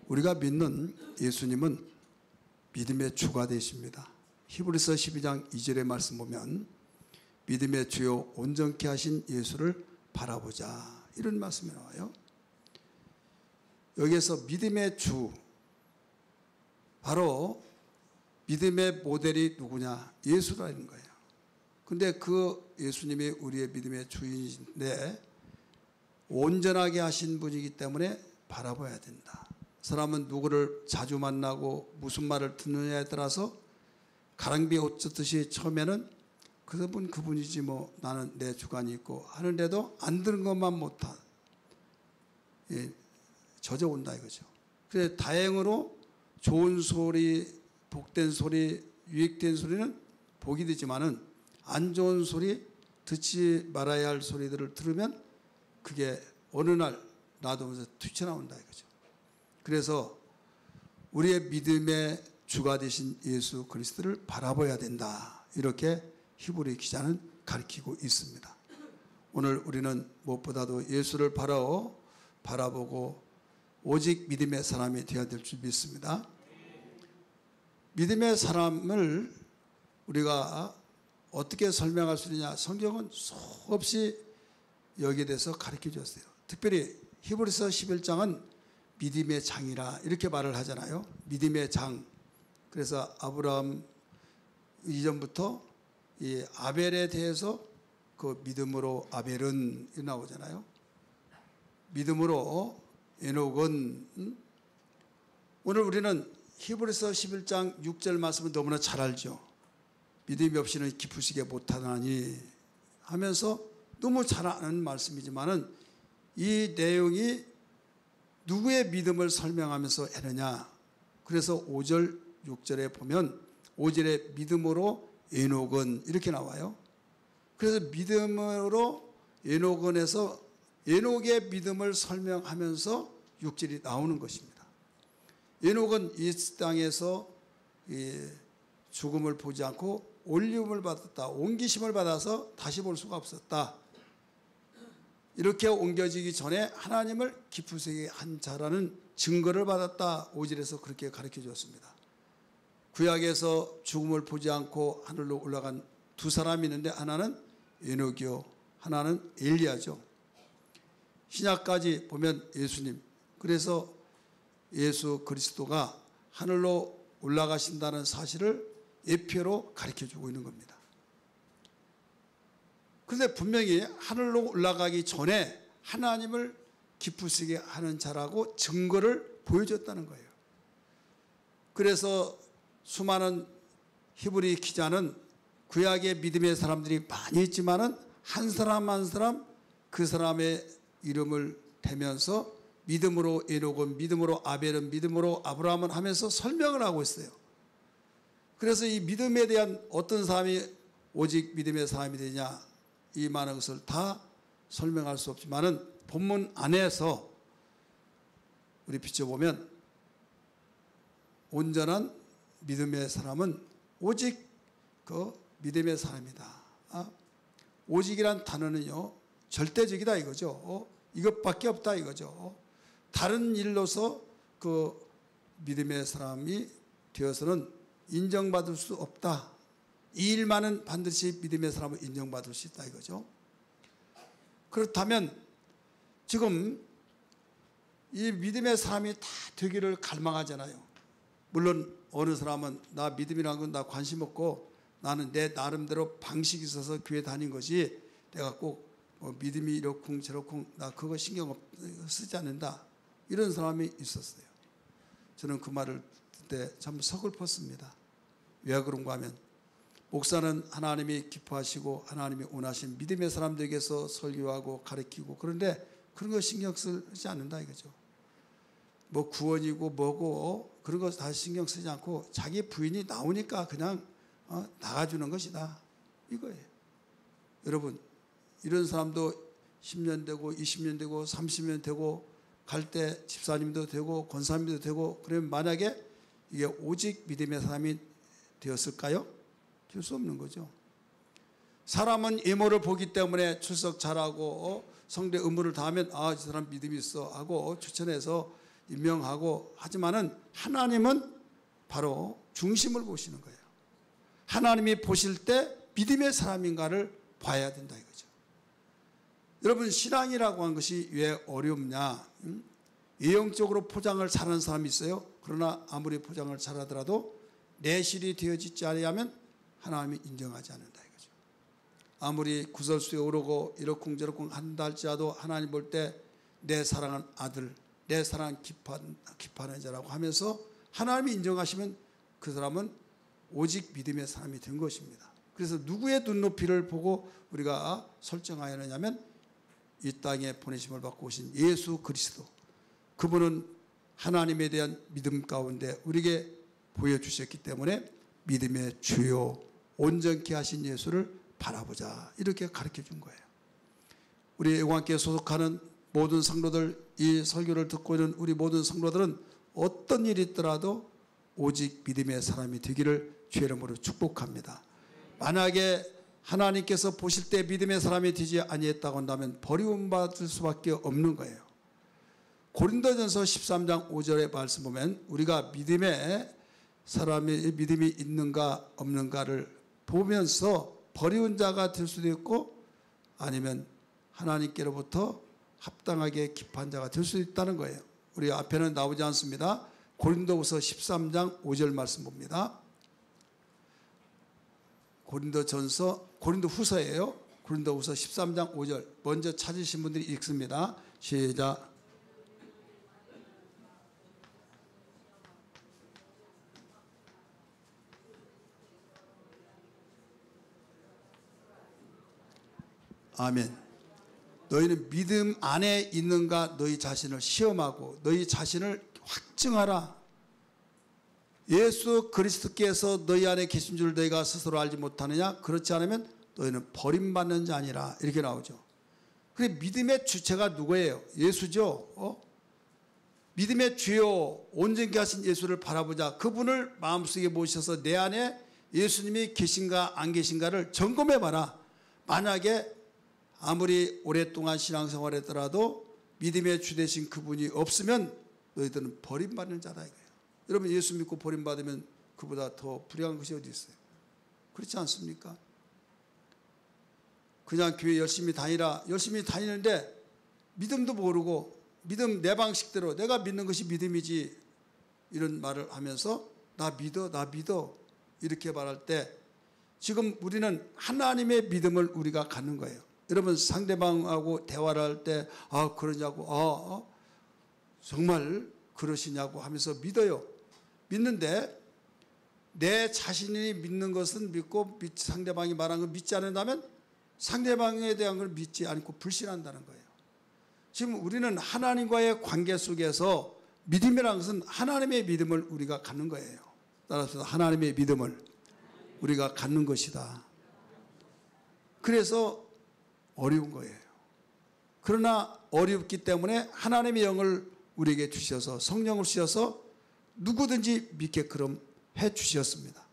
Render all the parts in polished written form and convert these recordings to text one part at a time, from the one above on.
우리가 믿는 예수님은 믿음의 주가 되십니다. 히브리서 12장 2절의 말씀 보면 믿음의 주요 온전케 하신 예수를 바라보자, 이런 말씀이 나와요. 여기에서 믿음의 주, 바로 믿음의 모델이 누구냐? 예수라는 거예요. 근데 그 예수님이 우리의 믿음의 주인인데 온전하게 하신 분이기 때문에 바라봐야 된다. 사람은 누구를 자주 만나고 무슨 말을 듣느냐에 따라서 가랑비에 옷 젖듯이 처음에는 그분이지 뭐 나는 내 주관이 있고 하는데도 안 들은 것만 못한, 젖어온다 이거죠. 그래서 다행으로 좋은 소리, 복된 소리, 유익된 소리는 복이 되지만은 안 좋은 소리, 듣지 말아야 할 소리들을 들으면 그게 어느 날 놔두면서 튀쳐나온다 이거죠. 그래서 우리의 믿음의 주가 되신 예수 그리스도를 바라봐야 된다, 이렇게 히브리 기자는 가르치고 있습니다. 오늘 우리는 무엇보다도 예수를 바라보고 오직 믿음의 사람이 되어야 될 줄 믿습니다. 믿음의 사람을 우리가 어떻게 설명할 수 있느냐? 성경은 수없이 여기에 대해서 가르쳐 줬어요. 특별히 히브리서 11장은 믿음의 장이라 이렇게 말을 하잖아요. 믿음의 장. 그래서 아브라함 이전부터 이 아벨에 대해서 그 믿음으로 아벨은 나오잖아요. 믿음으로 에녹은, 오늘 우리는 히브리서 11장 6절 말씀을 너무나 잘 알죠. 믿음이 없이는 기쁘시게 못하나니 하면서 너무 잘 아는 말씀이지만은 이 내용이 누구의 믿음을 설명하면서 했느냐? 그래서 5절 6절에 보면 5절에 믿음으로 에녹은 이렇게 나와요. 그래서 믿음으로 에녹은에서 에녹의 믿음을 설명하면서 6절이 나오는 것입니다. 에녹은 이 땅에서 죽음을 보지 않고 올림을 받았다, 옮기심을 받아서 다시 볼 수가 없었다. 이렇게 옮겨지기 전에 하나님을 기쁘시게 한 자라는 증거를 받았다. 5절에서 그렇게 가르쳐 주었습니다. 구약에서 죽음을 보지 않고 하늘로 올라간 두 사람이 있는데 하나는 에녹이요, 하나는 엘리야죠. 신약까지 보면 예수님, 그래서 예수 그리스도가 하늘로 올라가신다는 사실을 예표로 가르쳐 주고 있는 겁니다. 그런데 분명히 하늘로 올라가기 전에 하나님을 기쁘시게 하는 자라고 증거를 보여줬다는 거예요. 그래서 수많은 히브리 기자는 구약의 믿음의 사람들이 많이 있지만은 한 사람 한 사람 그 사람의 이름을 대면서 믿음으로 에녹은, 믿음으로 아벨은, 믿음으로 아브라함은 하면서 설명을 하고 있어요. 그래서 이 믿음에 대한 어떤 사람이 오직 믿음의 사람이 되냐, 이 많은 것을 다 설명할 수 없지만은 본문 안에서 우리 비춰보면 온전한 믿음의 사람은 오직 그 믿음의 사람이다. 오직이란 단어는요, 절대적이다 이거죠. 이것밖에 없다 이거죠. 다른 일로서 그 믿음의 사람이 되어서는 인정받을 수 없다. 이 일만은 반드시 믿음의 사람을 인정받을 수 있다 이거죠. 그렇다면 지금 이 믿음의 사람이 다 되기를 갈망하잖아요. 물론 어느 사람은 나 믿음이라는 건 나 관심 없고 나는 내 나름대로 방식이 있어서 교회 다닌 것이 내가 꼭 믿음이 이렇쿵 저렇쿵 나 그거 신경 쓰지 않는다, 이런 사람이 있었어요. 저는 그 말을 듣을 때 참 서글펐습니다. 왜 그런가 하면 목사는 하나님이 기뻐하시고 하나님이 원하신 믿음의 사람들에게서 설교하고 가르치고, 그런데 그런 거 신경 쓰지 않는다 이거죠. 뭐 구원이고 뭐고 그런 거 다 신경 쓰지 않고 자기 부인이 나오니까 그냥 나가주는 것이다 이거예요. 여러분, 이런 사람도 10년 되고 20년 되고 30년 되고 갈 때 집사님도 되고 권사님도 되고, 그러면 만약에 이게 오직 믿음의 사람이 되었을까요? 될 수 없는 거죠. 사람은 외모를 보기 때문에 출석 잘하고 성대 의무를 다하면 이 사람 믿음이 있어 하고 추천해서 임명하고 하지만은 하나님은 바로 중심을 보시는 거예요. 하나님이 보실 때 믿음의 사람인가를 봐야 된다 이거죠. 여러분, 신앙이라고 하는 것이 왜 어렵냐? 외형적으로 포장을 잘하는 사람이 있어요. 그러나 아무리 포장을 잘하더라도 내실이 되어지지 않으면 하나님이 인정하지 않는다 이거죠. 아무리 구설수에 오르고 이러쿵저러쿵 한다 할지라도 하나님 볼 때 내 사랑하는 아들, 내 사랑하는 기판의 자라고 하면서 하나님이 인정하시면 그 사람은 오직 믿음의 사람이 된 것입니다. 그래서 누구의 눈높이를 보고 우리가 설정하였느냐면 이 땅에 보내심을 받고 오신 예수 그리스도, 그분은 하나님에 대한 믿음 가운데 우리에게 보여주셨기 때문에 믿음의 주요 온전케 하신 예수를 바라보자, 이렇게 가르쳐 준 거예요. 우리 애국왕교회 소속하는 모든 성도들, 이 설교를 듣고 있는 우리 모든 성도들은 어떤 일이 있더라도 오직 믿음의 사람이 되기를 주의 이름으로 축복합니다. 만약에 하나님께서 보실 때 믿음의 사람이 되지 아니했다고 한다면 버림받을 수밖에 없는 거예요. 고린도전서 13장 5절의 말씀 보면 우리가 믿음의 사람이 믿음이 있는가 없는가를 보면서 버리운 자가 될 수도 있고 아니면 하나님께로부터 합당하게 기판 자가 될 수도 있다는 거예요. 우리 앞에는 나오지 않습니다. 고린도후서 13장 5절 말씀 봅니다. 고린도후서예요. 고린도후서 13장 5절 먼저 찾으신 분들이 읽습니다. 시작. 아멘. 너희는 믿음 안에 있는가 너희 자신을 시험하고 너희 자신을 확증하라. 예수 그리스도께서 너희 안에 계신 줄 너희가 스스로 알지 못하느냐? 그렇지 않으면 너희는 버림받는 자 아니라, 이렇게 나오죠. 그래, 믿음의 주체가 누구예요? 예수죠. 믿음의 주요 온전케 하신 예수를 바라보자. 그분을 마음속에 모셔서 내 안에 예수님이 계신가 안 계신가를 점검해 봐라. 만약에 아무리 오랫동안 신앙생활 했더라도 믿음의 주 되신 그분이 없으면 너희들은 버림받는 자다 이거예요. 여러분, 예수 믿고 버림받으면 그보다 더 불행한 것이 어디 있어요? 그렇지 않습니까? 그냥 교회 열심히 다니라, 열심히 다니는데 믿음도 모르고 믿음 내 방식대로 내가 믿는 것이 믿음이지, 이런 말을 하면서 나 믿어 이렇게 말할 때 지금 우리는 하나님의 믿음을 우리가 갖는 거예요. 여러분, 상대방하고 대화를 할 때 그러냐고 정말 그러시냐고 하면서 믿어요. 믿는데 내 자신이 믿는 것은 믿고 상대방이 말한 걸 믿지 않는다면 상대방에 대한 걸 믿지 않고 불신한다는 거예요. 지금 우리는 하나님과의 관계 속에서 믿음이라는 것은 하나님의 믿음을 우리가 갖는 거예요. 따라서 하나님의 믿음을 우리가 갖는 것이다. 그래서 어려운 거예요. 그러나 어렵기 때문에 하나님의 영을 우리에게 주셔서, 성령을 주셔서 누구든지 믿게끔 해 주셨습니다.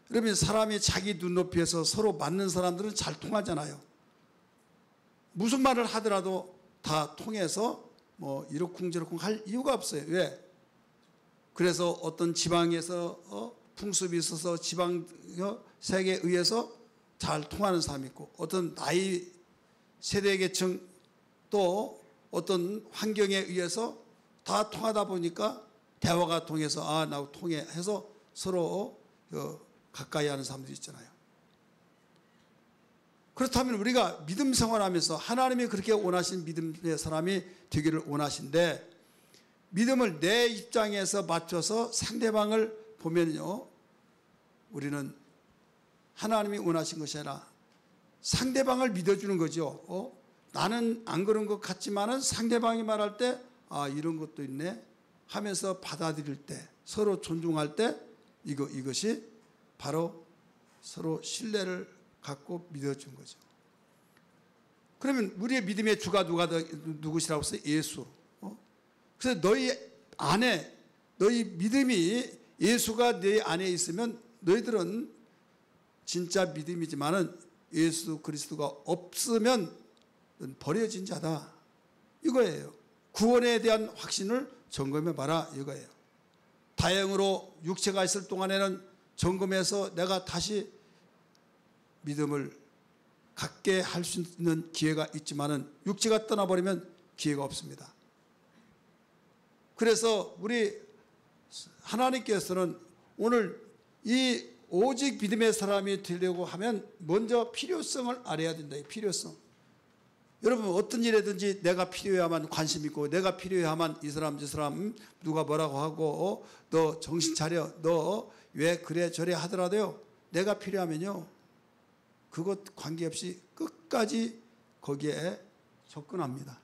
그러면 사람이 자기 눈높이에서 서로 맞는 사람들은 잘 통하잖아요. 무슨 말을 하더라도 다 통해서 이러쿵저러쿵 할 이유가 없어요. 왜? 그래서 어떤 지방에서 풍습이 있어서 지방 색에 의해서 잘 통하는 사람이 있고, 어떤 나이 세대 계층 또 어떤 환경에 의해서 다 통하다 보니까 대화가 통해서 나하고 통해 해서 서로 가까이 하는 사람들이 있잖아요. 그렇다면 우리가 믿음 생활하면서 하나님이 그렇게 원하신 믿음의 사람이 되기를 원하신데, 믿음을 내 입장에서 맞춰서 상대방을 보면요, 우리는 하나님이 원하신 것이 아니라 상대방을 믿어주는 거죠. 나는 안 그런 것 같지만은 상대방이 말할 때 이런 것도 있네 하면서 받아들일 때, 서로 존중할 때 이것이 바로 서로 신뢰를 갖고 믿어준 거죠. 그러면 우리의 믿음의 주가 누구시라고 했어요? 예수. 그래서 너희 안에, 너희 믿음이 예수가 내 안에 있으면 너희들은 진짜 믿음이지만은 예수 그리스도가 없으면 버려진 자다 이거예요. 구원에 대한 확신을 점검해봐라 이거예요. 다행으로 육체가 있을 동안에는 점검해서 내가 다시 믿음을 갖게 할 수 있는 기회가 있지만은 육체가 떠나버리면 기회가 없습니다. 그래서 우리 하나님께서는 오늘 이 오직 믿음의 사람이 되려고 하면 먼저 필요성을 알아야 된다. 필요성. 여러분 어떤 일이든지 내가 필요해야만 관심 있고 내가 필요해야만 이 사람 저 사람 누가 뭐라고 하고 너 정신 차려 너 왜 그래 저래 하더라도요 내가 필요하면요 그것 관계없이 끝까지 거기에 접근합니다.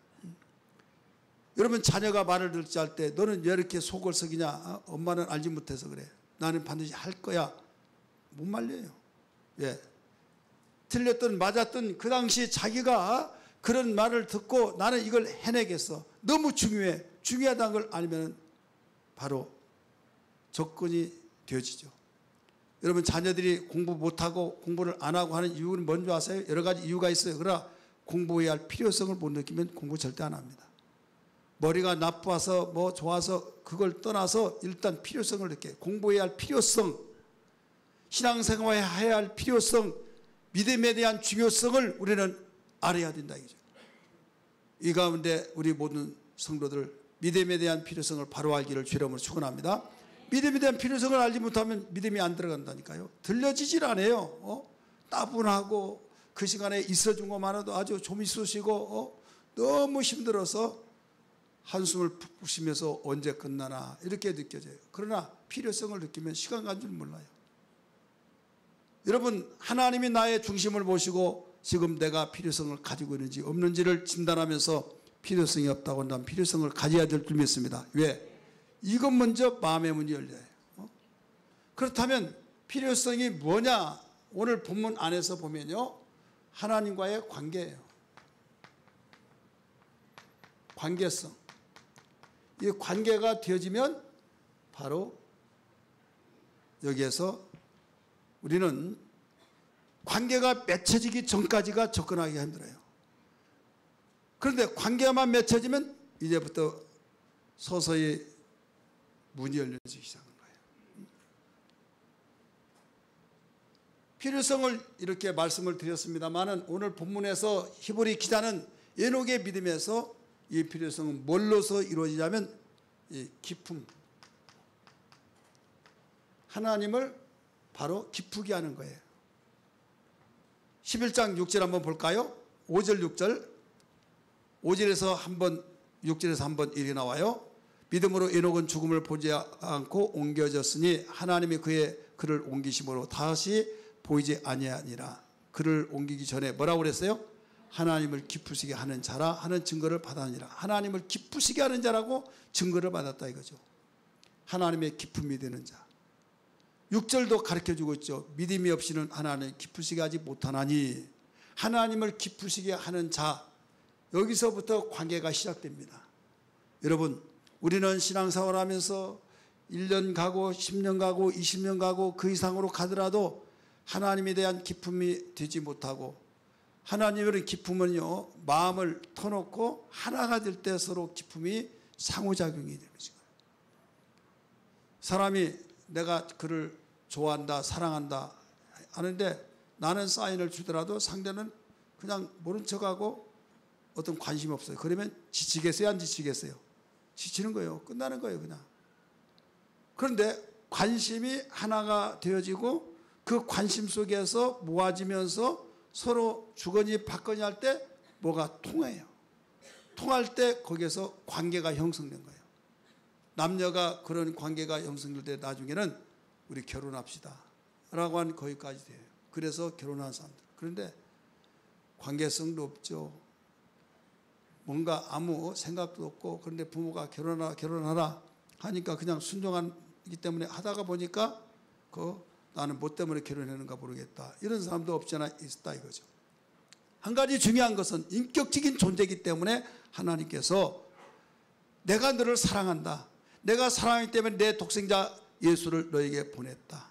여러분 자녀가 말을 듣지 할 때 너는 왜 이렇게 속을 썩이냐 엄마는 알지 못해서 그래 나는 반드시 할 거야 못 말려요. 왜? 틀렸든 맞았든 그 당시 자기가 그런 말을 듣고 나는 이걸 해내겠어 너무 중요해 중요하다는 걸 알면 바로 접근이 되어지죠. 여러분 자녀들이 공부 못하고 공부를 안 하고 하는 이유는 뭔지 아세요? 여러 가지 이유가 있어요. 그러나 공부해야 할 필요성을 못 느끼면 공부 절대 안 합니다. 머리가 나빠서 뭐 좋아서 그걸 떠나서 일단 필요성을 느껴요. 공부해야 할 필요성, 신앙생활 해야 할 필요성, 믿음에 대한 중요성을 우리는 알아야 된다 이거죠. 이 가운데 우리 모든 성도들 믿음에 대한 필요성을 바로 알기를 주의 이름으로 축원합니다. 믿음에 대한 필요성을 알지 못하면 믿음이 안 들어간다니까요. 들려지질 않아요. 따분하고 그 시간에 있어준 것만으로도 아주 좀 있으시고 너무 힘들어서 한숨을 푹푹 쉬면서 언제 끝나나 이렇게 느껴져요. 그러나 필요성을 느끼면 시간 간 줄 몰라요. 여러분 하나님이 나의 중심을 보시고 지금 내가 필요성을 가지고 있는지 없는지를 진단하면서 필요성이 없다고 한다면 필요성을 가져야 될 줄 믿습니다. 왜? 이것 먼저 마음의 문이 열려요. 그렇다면 필요성이 뭐냐? 오늘 본문 안에서 보면요. 하나님과의 관계예요. 관계성. 이 관계가 되어지면 바로 여기에서 우리는 관계가 맺혀지기 전까지가 접근하기가 힘들어요. 그런데 관계만 맺혀지면 이제부터 서서히 문이 열려지기 시작한 거예요. 필요성을 이렇게 말씀을 드렸습니다마는 오늘 본문에서 히브리 기자는 에녹의 믿음에서 이 필요성은 뭘로서 이루어지냐면 이 기쁨, 하나님을 바로 기쁘게 하는 거예요. 11장 6절 한번 볼까요? 5절 6절 5절에서 한번 6절에서 한번 일이 나와요. 믿음으로 에녹은 죽음을 보지 않고 옮겨졌으니 하나님이 그를 옮기심으로 다시 보이지 아니하니라. 그를 옮기기 전에 뭐라고 그랬어요? 하나님을 기쁘시게 하는 자라 하는 증거를 받았느니라. 하나님을 기쁘시게 하는 자라고 증거를 받았다 이거죠. 하나님의 기쁨이 되는 자. 6절도 가르쳐주고 있죠. 믿음이 없이는 하나님을 기쁘시게 하지 못하나니 하나님을 기쁘시게 하는 자. 여기서부터 관계가 시작됩니다. 여러분 우리는 신앙생활 하면서 1년 가고 10년 가고 20년 가고 그 이상으로 가더라도 하나님에 대한 기쁨이 되지 못하고 하나님의 기쁨은요 마음을 터놓고 하나가 될 때 서로 기쁨이 상호작용이 되는 거예요. 사람이 내가 그를 좋아한다 사랑한다 하는데 나는 사인을 주더라도 상대는 그냥 모른 척하고 어떤 관심 없어요. 그러면 지치겠어요 안 지치겠어요? 지치는 거예요. 끝나는 거예요 그냥. 그런데 관심이 하나가 되어지고 그 관심 속에서 모아지면서 서로 주거니 받거니 할 때 뭐가 통해요. 통할 때 거기에서 관계가 형성된 거예요. 남녀가 그런 관계가 형성될 때 나중에는 우리 결혼합시다 라고 한 거기까지 돼요. 그래서 결혼한 사람들. 그런데 관계성도 없죠. 뭔가 아무 생각도 없고 그런데 부모가 결혼하라 하니까 그냥 순종하기 때문에 하다가 보니까 나는 뭐 때문에 결혼했는가 모르겠다. 이런 사람도 없잖아 있다 이거죠. 한 가지 중요한 것은 인격적인 존재이기 때문에 하나님께서 내가 너를 사랑한다. 내가 사랑하기 때문에 내 독생자 예수를 너에게 보냈다.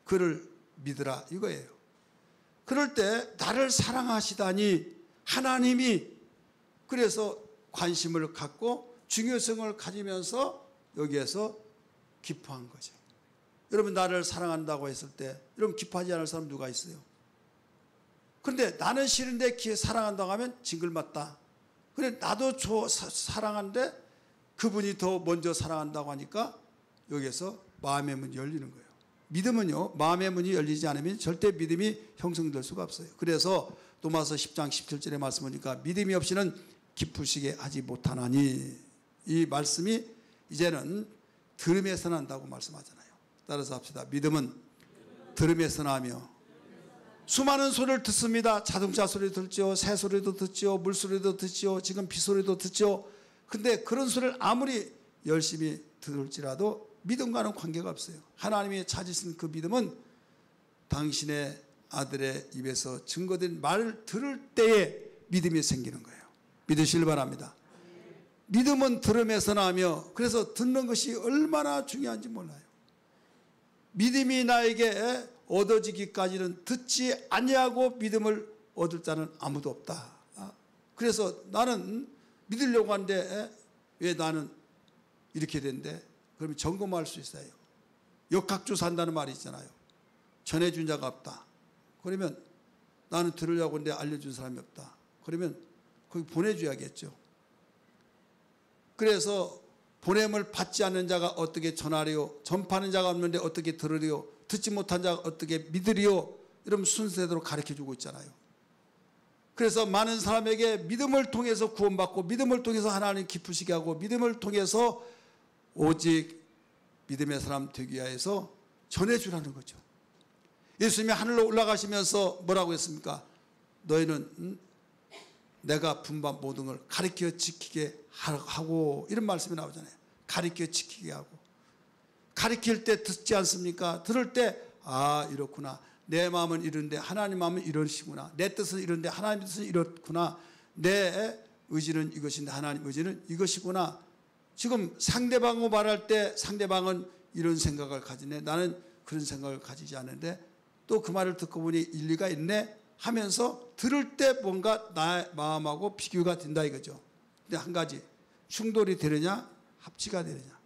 그를 믿으라 이거예요. 그럴 때 나를 사랑하시다니 하나님이 그래서 관심을 갖고 중요성을 가지면서 여기에서 기뻐한 거죠. 여러분 나를 사랑한다고 했을 때 여러분 기뻐하지 않을 사람 누가 있어요? 그런데 나는 싫은데 사랑한다고 하면 징글맞다. 그런데 나도 사랑하는데 그분이 더 먼저 사랑한다고 하니까 여기에서 마음의 문이 열리는 거예요. 믿음은요, 마음의 문이 열리지 않으면 절대 믿음이 형성될 수가 없어요. 그래서 로마서 10장 17절의 말씀이니까 믿음이 없이는 기쁘시게 하지 못하나니, 이 말씀이 이제는 들음에서 난다고 말씀하잖아요. 따라서 합시다. 믿음은 들음에서 나며, 수많은 소리를 듣습니다. 자동차 소리도 듣죠, 새 소리도 듣죠, 물소리도 듣죠, 지금 비 소리도 듣죠. 근데 그런 소리를 아무리 열심히 들을지라도 믿음과는 관계가 없어요. 하나님이 찾으신 그 믿음은 당신의 아들의 입에서 증거된 말을 들을 때에 믿음이 생기는 거예요. 믿으시길 바랍니다. 믿음은 들음에서 나며, 그래서 듣는 것이 얼마나 중요한지 몰라요. 믿음이 나에게 얻어지기까지는 듣지 아니하고 믿음을 얻을 자는 아무도 없다. 그래서 나는 믿으려고 하는데 왜 나는 이렇게 된대? 그러면 점검할 수 있어요. 역학주 산다는 말이 있잖아요. 전해준 자가 없다. 그러면 나는 들으려고 하는데 알려준 사람이 없다. 그러면 거기 보내줘야겠죠. 그래서 보냄을 받지 않는 자가 어떻게 전하리요? 전파하는 자가 없는데 어떻게 들으리요? 듣지 못한 자가 어떻게 믿으리요? 이런 순서대로 가르쳐주고 있잖아요. 그래서 많은 사람에게 믿음을 통해서 구원받고, 믿음을 통해서 하나님 기쁘시게 하고, 믿음을 통해서 오직 믿음의 사람 되기 위해서 전해주라는 거죠. 예수님이 하늘로 올라가시면서 뭐라고 했습니까? 너희는 내가 분반 모든 걸 가르쳐 지키게 하고, 이런 말씀이 나오잖아요. 가르쳐 지키게 하고. 가르칠 때 듣지 않습니까? 들을 때 이렇구나. 내 마음은 이런데 하나님 마음은 이러시구나. 내 뜻은 이런데 하나님 뜻은 이렇구나. 내 의지는 이것인데 하나님 의지는 이것이구나. 지금 상대방하고 말할 때 상대방은 이런 생각을 가지네, 나는 그런 생각을 가지지 않는데 또 그 말을 듣고 보니 일리가 있네 하면서 들을 때 뭔가 나의 마음하고 비교가 된다 이거죠. 근데 한 가지, 충돌이 되느냐 합치가 되느냐.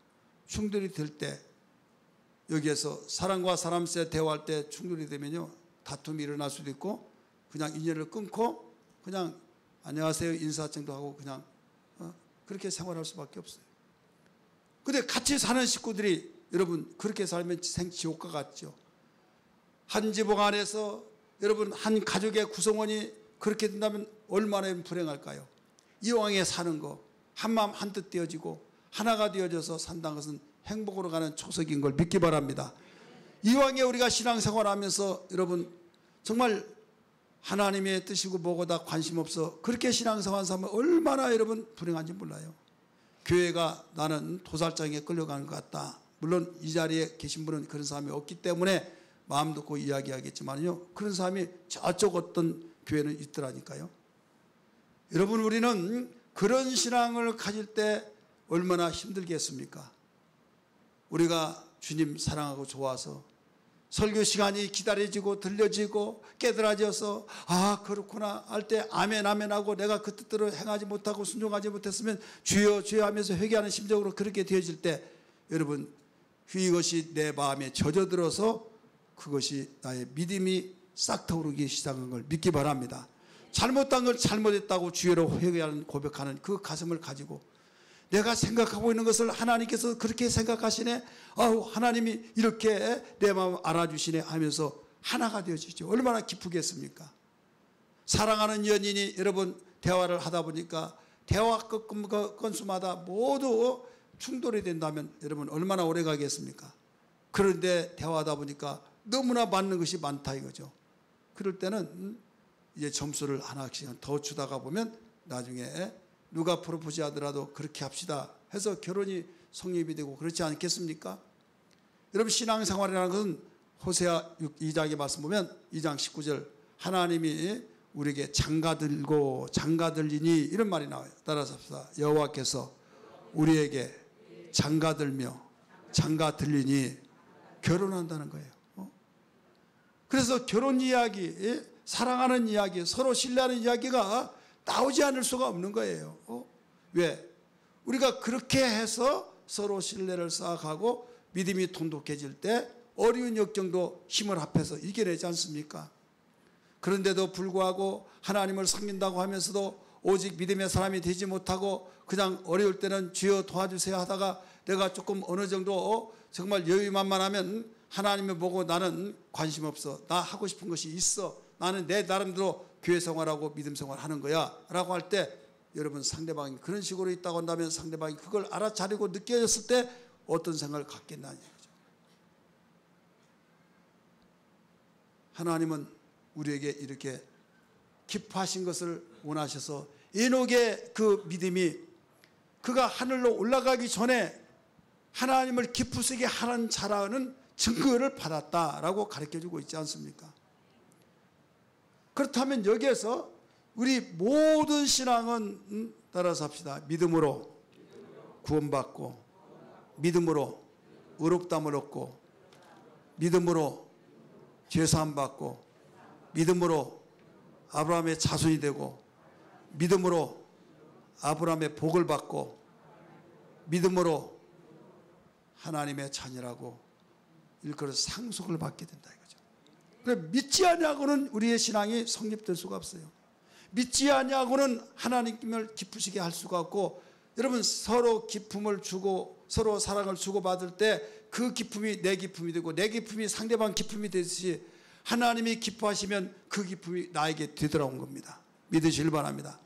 충돌이 될 때, 여기에서 사람과 사람 사이에 대화할 때 충돌이 되면요, 다툼이 일어날 수도 있고 그냥 인연을 끊고 그냥 안녕하세요 인사 정도 하고 그냥 그렇게 생활할 수밖에 없어요. 근데 같이 사는 식구들이 여러분 그렇게 살면 생지옥과 같죠. 한 지붕 안에서 여러분 한 가족의 구성원이 그렇게 된다면 얼마나 불행할까요? 이왕에 사는 거 한마음 한뜻 되어지고 하나가 되어져서 산다는 것은 행복으로 가는 초석인 걸 믿기 바랍니다. 이왕에 우리가 신앙생활하면서 여러분 정말 하나님의 뜻이고 뭐고 다 관심 없어 그렇게 신앙생활 하면 얼마나 여러분 불행한지 몰라요. 교회가 나는 도살장에 끌려가는 것 같다. 물론 이 자리에 계신 분은 그런 사람이 없기 때문에 마음 놓고 이야기하겠지만요, 그런 사람이 저쪽 어떤 교회는 있더라니까요. 여러분 우리는 그런 신앙을 가질 때 얼마나 힘들겠습니까? 우리가 주님 사랑하고 좋아서 설교 시간이 기다려지고 들려지고 깨달아져서 그렇구나 할 때 아멘 아멘 하고 내가 그 뜻대로 행하지 못하고 순종하지 못했으면 주여 주여 하면서 회개하는 심정으로 그렇게 되어질 때 여러분 이것이 내 마음에 젖어들어서 그것이 나의 믿음이 싹 타오르기 시작한 걸 믿기 바랍니다. 잘못한 걸 잘못했다고 주여로 회개하는 고백하는 그 가슴을 가지고 내가 생각하고 있는 것을 하나님께서 그렇게 생각하시네, 하나님이 이렇게 내 마음 알아주시네 하면서 하나가 되어지죠. 얼마나 기쁘겠습니까? 사랑하는 연인이 여러분 대화를 하다 보니까 대화 건수마다 모두 충돌이 된다면 여러분 얼마나 오래 가겠습니까? 그런데 대화하다 보니까 너무나 맞는 것이 많다 이거죠. 그럴 때는 이제 점수를 하나씩 더 주다가 보면 나중에 누가 프로포즈 하더라도 그렇게 합시다 해서 결혼이 성립이 되고 그렇지 않겠습니까? 여러분 신앙생활이라는 것은 호세아 2장의 말씀 보면 2장 19절 하나님이 우리에게 장가들고 장가들리니 이런 말이 나와요. 따라서 합시다. 여호와께서 우리에게 장가들며 장가들리니 결혼한다는 거예요. 그래서 결혼 이야기, 사랑하는 이야기, 서로 신뢰하는 이야기가 나오지 않을 수가 없는 거예요. 왜? 우리가 그렇게 해서 서로 신뢰를 쌓아가고 믿음이 돈독해질 때 어려운 역경도 힘을 합해서 이겨내지 않습니까? 그런데도 불구하고 하나님을 섬긴다고 하면서도 오직 믿음의 사람이 되지 못하고 그냥 어려울 때는 주여 도와주세요 하다가 내가 조금 어느 정도 정말 여유만만하면 하나님을 보고 나는 관심 없어, 나 하고 싶은 것이 있어, 나는 내 나름대로 교회 생활하고 믿음 생활하는 거야 라고 할 때, 여러분 상대방이 그런 식으로 있다고 한다면 상대방이 그걸 알아차리고 느껴졌을 때 어떤 생각을 갖겠냐는 얘기죠. 하나님은 우리에게 이렇게 기뻐하신 것을 원하셔서 에녹의 그 믿음이 그가 하늘로 올라가기 전에 하나님을 기쁘시게 하는 자라는 증거를 받았다라고 가르쳐주고 있지 않습니까? 그렇다면 여기에서 우리 모든 신앙은 따라서 합시다. 믿음으로 구원받고, 믿음으로 의롭다함을 얻고, 믿음으로 죄사함 받고, 믿음으로 아브라함의 자손이 되고, 믿음으로 아브라함의 복을 받고, 믿음으로 하나님의 자녀라고 일컬어서 상속을 받게 된다 이거죠. 그래서 믿지 아니하고는 우리의 신앙이 성립될 수가 없어요. 믿지 아니하고는 하나님을 기쁘시게 할 수가 없고, 여러분 서로 기쁨을 주고 서로 사랑을 주고받을 때 그 기쁨이 내 기쁨이 되고 내 기쁨이 상대방 기쁨이 되듯이 하나님이 기뻐하시면 그 기쁨이 나에게 되돌아온 겁니다. 믿으시길 바랍니다.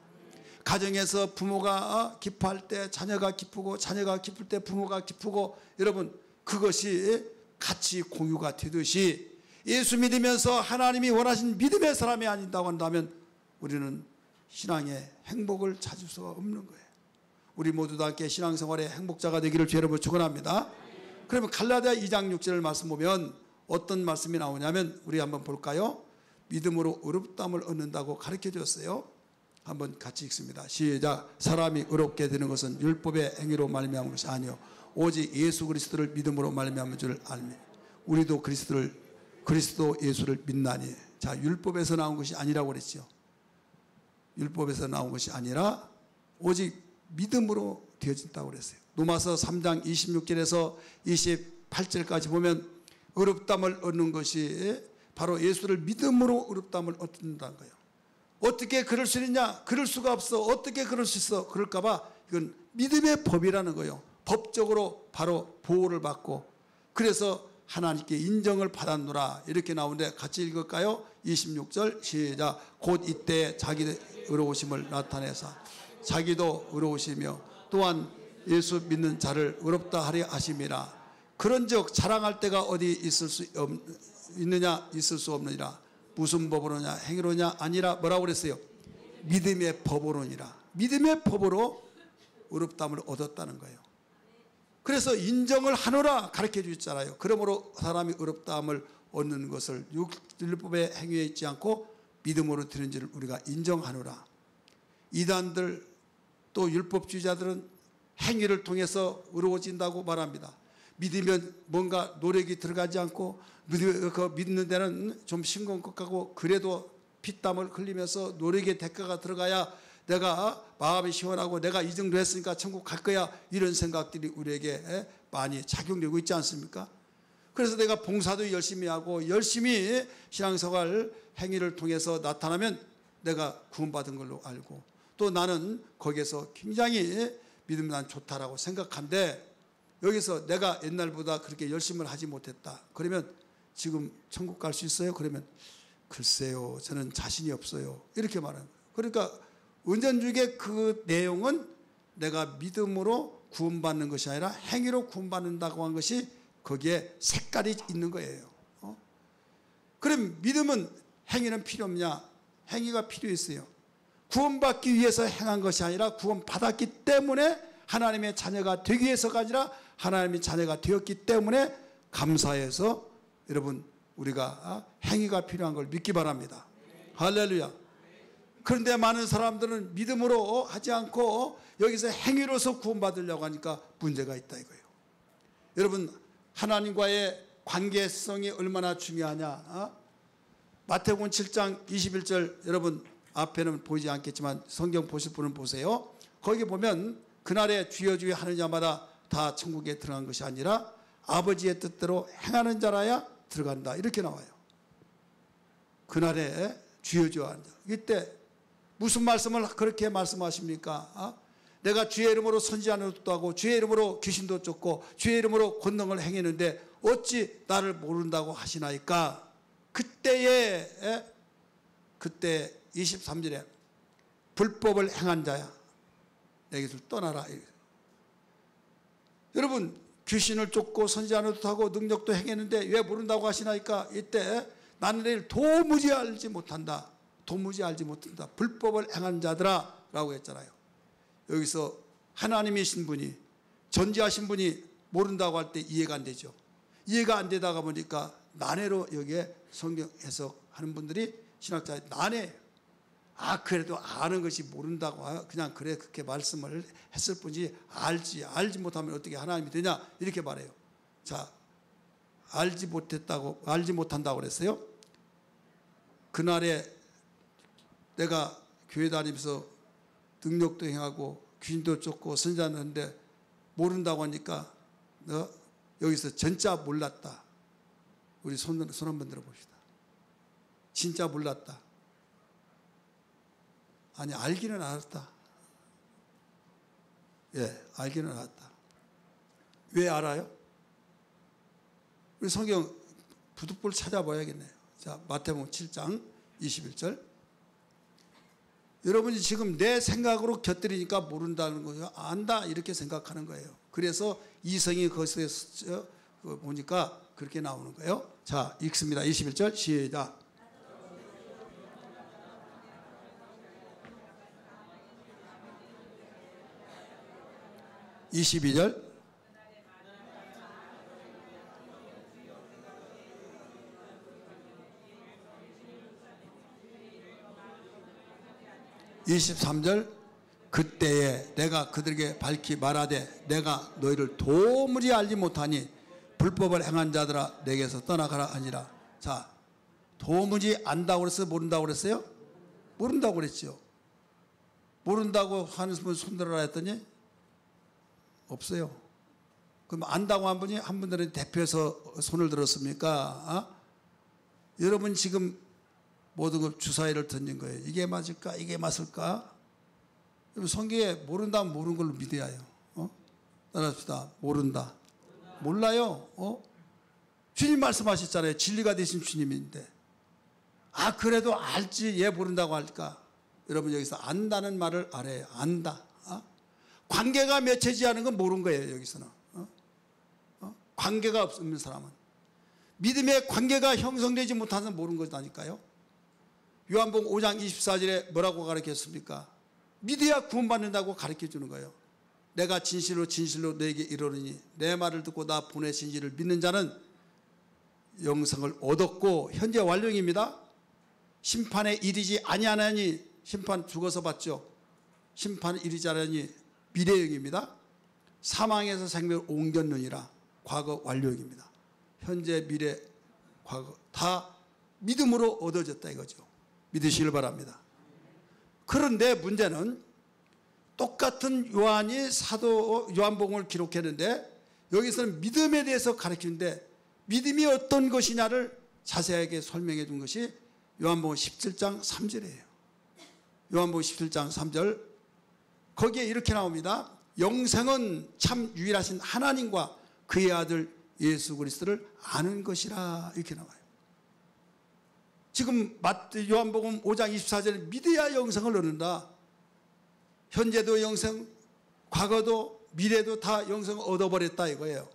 가정에서 부모가 기뻐할 때 자녀가 기쁘고, 자녀가 기쁠 때 부모가 기쁘고, 여러분 그것이 같이 공유가 되듯이 예수 믿으면서 하나님이 원하신 믿음의 사람이 아닌다고 한다면 우리는 신앙의 행복을 찾을 수가 없는 거예요. 우리 모두 다 함께 신앙생활의 행복자가 되기를 주의 이름으로 축원합니다. 그러면 갈라디아 2장 6절 말씀 보면 어떤 말씀이 나오냐면 우리 한번 볼까요? 믿음으로 의롭다함을 얻는다고 가르쳐 주었어요. 한번 같이 읽습니다. 시작. 사람이 의롭게 되는 것은 율법의 행위로 말미암은 것이 아니요 오직 예수 그리스도를 믿음으로 말미암은 줄 알미. 우리도 그리스도 예수를 믿나니. 자, 율법에서 나온 것이 아니라고 그랬죠. 율법에서 나온 것이 아니라 오직 믿음으로 되어진다고 그랬어요. 로마서 3장 26절에서 28절까지 보면 의롭다함을 얻는 것이 바로 예수를 믿음으로 의롭다함을 얻는다는 거예요. 어떻게 그럴 수 있느냐? 그럴 수가 없어. 어떻게 그럴 수 있어? 그럴까 봐 이건 믿음의 법이라는 거예요. 법적으로 바로 보호를 받고, 그래서 하나님께 인정을 받았노라 이렇게 나오는데 같이 읽을까요? 26절 시작. 곧 이때 자기 의로우심을 나타내사 자기도 의로우시며 또한 예수 믿는 자를 의롭다 하려 하심이라. 그런즉 자랑할 때가 어디 있을 수 있느냐? 있을 수 없느니라. 무슨 법으로냐? 행위로냐? 아니라 뭐라고 그랬어요? 믿음의 법으로니라. 믿음의 법으로 의롭다함을 얻었다는 거예요. 그래서 인정을 하노라 가르쳐 주셨잖아요. 그러므로 사람이 의롭다함을 얻는 것을 율법의 행위에 있지 않고 믿음으로 드리는지를 우리가 인정하노라. 이단들 또 율법주의자들은 행위를 통해서 의로워진다고 말합니다. 믿으면 뭔가 노력이 들어가지 않고 믿는 데는 좀 싱거운 것 같고, 그래도 피땀을 흘리면서 노력의 대가가 들어가야 내가 마음이 시원하고 내가 이 정도 했으니까 천국 갈 거야, 이런 생각들이 우리에게 많이 작용되고 있지 않습니까? 그래서 내가 봉사도 열심히 하고 열심히 신앙생활 행위를 통해서 나타나면 내가 구원받은 걸로 알고, 또 나는 거기에서 굉장히 믿음 난 좋다라고 생각한데, 여기서 내가 옛날보다 그렇게 열심을 하지 못했다 그러면 지금 천국 갈 수 있어요? 그러면 글쎄요, 저는 자신이 없어요, 이렇게 말하는 거예요. 그러니까 은전주의의 그 내용은 내가 믿음으로 구원받는 것이 아니라 행위로 구원받는다고 한 것이 거기에 색깔이 있는 거예요. 그럼 믿음은 행위는 필요 없냐? 행위가 필요했어요. 구원받기 위해서 행한 것이 아니라 구원받았기 때문에 하나님의 자녀가 되기 위해서가 아니라 하나님의 자녀가 되었기 때문에 감사해서 여러분 우리가 행위가 필요한 걸 믿기 바랍니다. 할렐루야. 그런데 많은 사람들은 믿음으로 하지 않고 여기서 행위로서 구원받으려고 하니까 문제가 있다 이거예요. 여러분 하나님과의 관계성이 얼마나 중요하냐? 마태복음 7장 21절 여러분 앞에는 보이지 않겠지만 성경 보실 분은 보세요. 거기 보면 그날에 주여 주여 하는 자마다 다 천국에 들어간 것이 아니라 아버지의 뜻대로 행하는 자라야 들어간다. 이렇게 나와요. 그날에 주여 주여 하는 자. 이때 무슨 말씀을 그렇게 말씀하십니까? 내가 주의 이름으로 선지자노도 하고 주의 이름으로 귀신도 쫓고 주의 이름으로 권능을 행했는데 어찌 나를 모른다고 하시나이까? 그때 23절에 불법을 행한 자야 내게서 떠나라. 여러분 귀신을 쫓고 선지자노도 하고 능력도 행했는데 왜 모른다고 하시나이까? 이때 나는 내일 도무지 알지 못한다. 도무지 알지 못한다. 불법을 행한 자들아 라고 했잖아요. 여기서 하나님이신 분이 전지하신 분이 모른다고 할 때 이해가 안 되죠. 이해가 안 되다가 보니까 난해로 여기에 성경 해석하는 분들이 신학자의 난해예요. 그래도 아는 것이 모른다고 그냥 그래 그렇게 말씀을 했을 뿐이지 알지 못하면 어떻게 하나님이 되냐 이렇게 말해요. 자, 알지 못한다고 그랬어요. 그날에 내가 교회 다니면서 능력도 행하고 귀신도 쫓고 선지자는데 모른다고 하니까 여기서 진짜 몰랐다. 우리 손 한번 들어봅시다. 진짜 몰랐다. 아니 알기는 알았다. 예, 알기는 알았다. 왜 알아요? 우리 성경 부득불 찾아봐야겠네요. 자, 마태복음 7장 21절. 여러분이 지금 내 생각으로 곁들이니까 모른다는 거예요. 안다 이렇게 생각하는 거예요. 그래서 이성이 거기서 보니까 그렇게 나오는 거예요. 자, 읽습니다. 21절 시작. (22절) 23절 그때에 내가 그들에게 밝히 말하되 내가 너희를 도무지 알지 못하니 불법을 행한 자들아 내게서 떠나가라 하니라. 자, 도무지 안다고 그랬어요? 모른다고 그랬어요? 모른다고 그랬죠. 모른다고 하는 분 손들어라 했더니 없어요. 그럼 안다고 한 분들은 대표해서 손을 들었습니까? 여러분 지금 모든 걸 주사위를 던진 거예요. 이게 맞을까? 이게 맞을까? 성경에 모른다면 모르는 걸로 믿어야 해요. 따라합시다. 모른다. 몰라요. 주님 말씀하셨잖아요. 진리가 되신 주님인데. 그래도 알지 얘 모른다고 할까? 여러분 여기서 안다는 말을 알아요. 안다. 관계가 맺혀지지 않은 건 모르는 거예요. 여기서는. 관계가 없는 사람은. 믿음의 관계가 형성되지 못하는 사람은 모르는 거다니까요. 요한복음 5장 24절에 뭐라고 가르쳤습니까? 믿어야 구원받는다고 가르쳐주는 거예요. 내가 진실로 너에게 이르노니 내 말을 듣고 나 보내신 이를 믿는 자는 영생을 얻었고 현재 완료입니다. 심판에 이르지 아니하나니 심판 죽어서 받죠. 심판에 이르지 아니하니 미래형입니다. 사망에서 생명을 옮겼느니라. 과거 완료형입니다. 현재 미래 과거 다 믿음으로 얻어졌다 이거죠. 믿으시길 바랍니다. 그런데 문제는 똑같은 요한이 사도 요한복음을 기록했는데 여기서는 믿음에 대해서 가르치는데 믿음이 어떤 것이냐를 자세하게 설명해 준 것이 요한복음 17장 3절이에요. 요한복음 17장 3절 거기에 이렇게 나옵니다. 영생은 참 유일하신 하나님과 그의 아들 예수 그리스도를 아는 것이라 이렇게 나와요. 지금 요한복음 5장 24절에 믿어야 영생을 얻는다. 현재도 영생, 과거도 미래도 다 영생을 얻어버렸다 이거예요.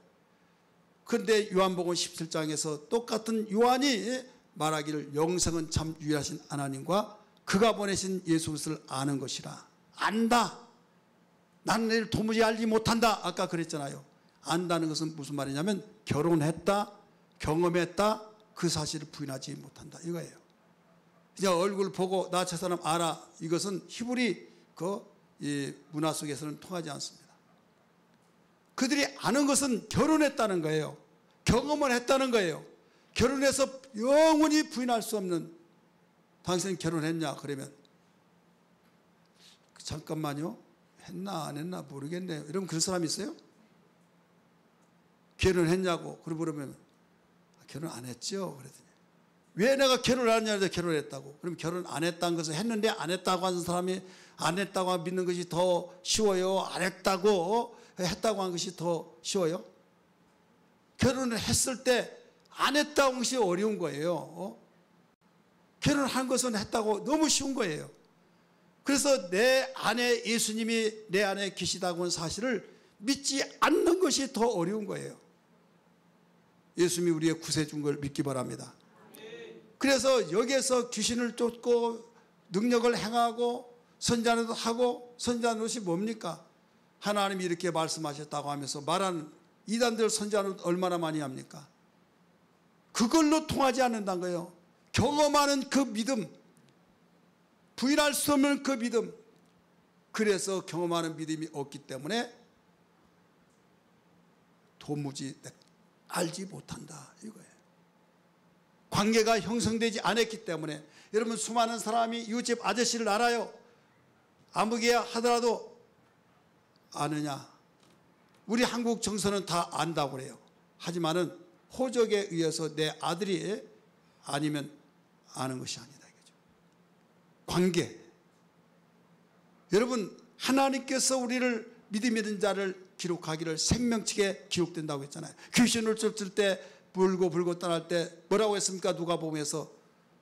그런데 요한복음 17장에서 똑같은 요한이 말하기를 영생은 참 유일하신 하나님과 그가 보내신 예수 그리스도를 아는 것이라. 안다. 나는 내일 도무지 알지 못한다. 아까 그랬잖아요. 안다는 것은 무슨 말이냐면 결혼했다, 경험했다, 그 사실을 부인하지 못한다 이거예요. 그냥 얼굴 보고 나 저 사람 알아 이것은 히브리 이 문화 속에서는 통하지 않습니다. 그들이 아는 것은 결혼했다는 거예요. 경험을 했다는 거예요. 결혼해서 영원히 부인할 수 없는. 당신 결혼했냐 그러면 잠깐만요 했나 안 했나 모르겠네요. 여러분 그런 사람 있어요? 결혼했냐고 그러면 결혼 안 했죠. 그랬더니 왜 내가 결혼을 안 했냐고 결혼했다고. 그럼 결혼 안 했다는 것은 했는데 안 했다고 하는 사람이 안 했다고 믿는 것이 더 쉬워요? 안 했다고 했다고 하는 것이 더 쉬워요? 결혼을 했을 때 안 했다고 하는 것이 어려운 거예요. 결혼한 것은 했다고 너무 쉬운 거예요. 그래서 내 안에 예수님이 내 안에 계시다고 하는 사실을 믿지 않는 것이 더 어려운 거예요. 예수님이 우리의 구세주인 걸 믿기 바랍니다. 그래서 여기에서 귀신을 쫓고 능력을 행하고 선지자도 하고 선지자는 것이 뭡니까? 하나님이 이렇게 말씀하셨다고 하면서 말하는 이단들 선지자는 얼마나 많이 합니까? 그걸로 통하지 않는다는 거예요. 경험하는 그 믿음, 부인할 수 없는 그 믿음. 그래서 경험하는 믿음이 없기 때문에 도무지 알지 못한다 이거예요. 관계가 형성되지 않았기 때문에. 여러분 수많은 사람이 이웃집 아저씨를 알아요. 아무개 하더라도 아느냐? 우리 한국 정서는 다 안다고 그래요. 하지만은 호적에 의해서 내 아들이 아니면 아는 것이 아니다 이거죠. 관계. 여러분 하나님께서 우리를 믿음 있는 자를 기록하기를 생명책에 기록된다고 했잖아요. 귀신을 쫓을 때 불고 떠날 때 뭐라고 했습니까? 누가복음에서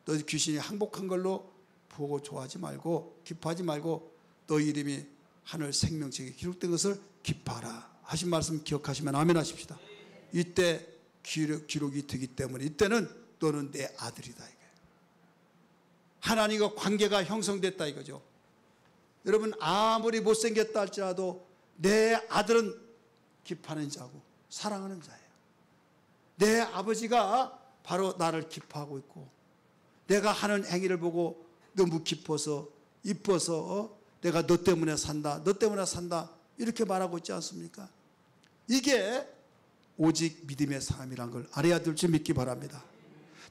너 귀신이 항복한 걸로 보고 좋아하지 말고 기뻐하지 말고 너 이름이 하늘 생명책에 기록된 것을 기뻐하라 하신 말씀 기억하시면 아멘 하십시다. 이때 기록이 되기 때문에 이때는 너는 내 아들이다 이거예요. 하나님과 관계가 형성됐다 이거죠. 여러분 아무리 못생겼다 할지라도 내 아들은 기뻐하는 자고 사랑하는 자예요. 내 아버지가 바로 나를 기뻐하고 있고 내가 하는 행위를 보고 너무 기뻐서 이뻐서 내가 너 때문에 산다 너 때문에 산다 이렇게 말하고 있지 않습니까? 이게 오직 믿음의 사람이란 걸 알아야 될 줄 믿기 바랍니다.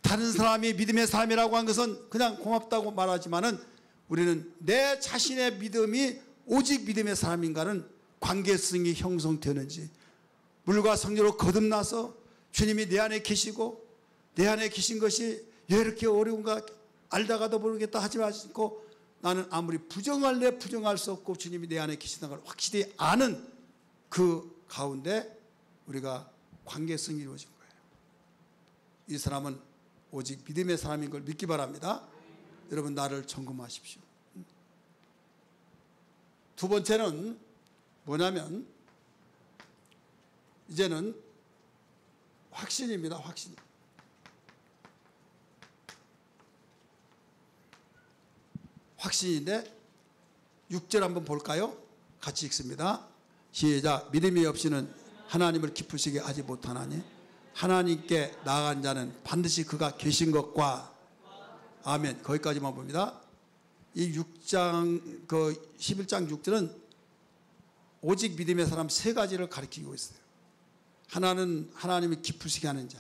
다른 사람이 믿음의 사람이라고 한 것은 그냥 고맙다고 말하지만은 우리는 내 자신의 믿음이 오직 믿음의 사람인가는 관계성이 형성되는지 물과 성령으로 거듭나서 주님이 내 안에 계시고 내 안에 계신 것이 왜 이렇게 어려운가 알다가도 모르겠다 하지 않고 나는 아무리 부정할래 부정할 수 없고 주님이 내 안에 계시다는 걸 확실히 아는 그 가운데 우리가 관계성이 이루어진 거예요. 이 사람은 오직 믿음의 사람인 걸 믿기 바랍니다. 여러분 나를 점검하십시오. 두 번째는 뭐냐면 이제는 확신입니다. 확신. 확신인데 6절 한번 볼까요? 같이 읽습니다. 시작. 믿음이 없이는 하나님을 기쁘시게 하지 못하나니 하나님께 나아간 자는 반드시 그가 계신 것과 아멘. 거기까지만 봅니다. 이 6장 그 11장 6절은 오직 믿음의 사람 세 가지를 가리키고 있어요. 하나는 하나님을 기쁘시게 하는 자,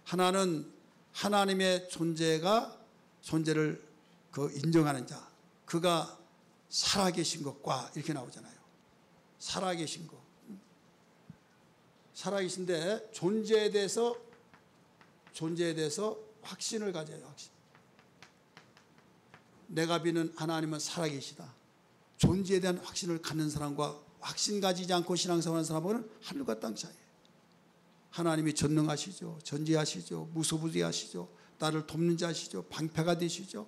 하나는 하나님의 존재를 인정하는 자, 그가 살아계신 것과 이렇게 나오잖아요. 살아계신 것. 살아계신데 존재에 대해서 확신을 가져요. 확신. 내가 믿는 하나님은 살아계시다. 존재에 대한 확신을 갖는 사람과 확신 가지지 않고 신앙생활하는 사람은 하늘과 땅 차이예요. 하나님이 전능하시죠. 전지하시죠. 무소부지하시죠. 나를 돕는 자시죠. 방패가 되시죠.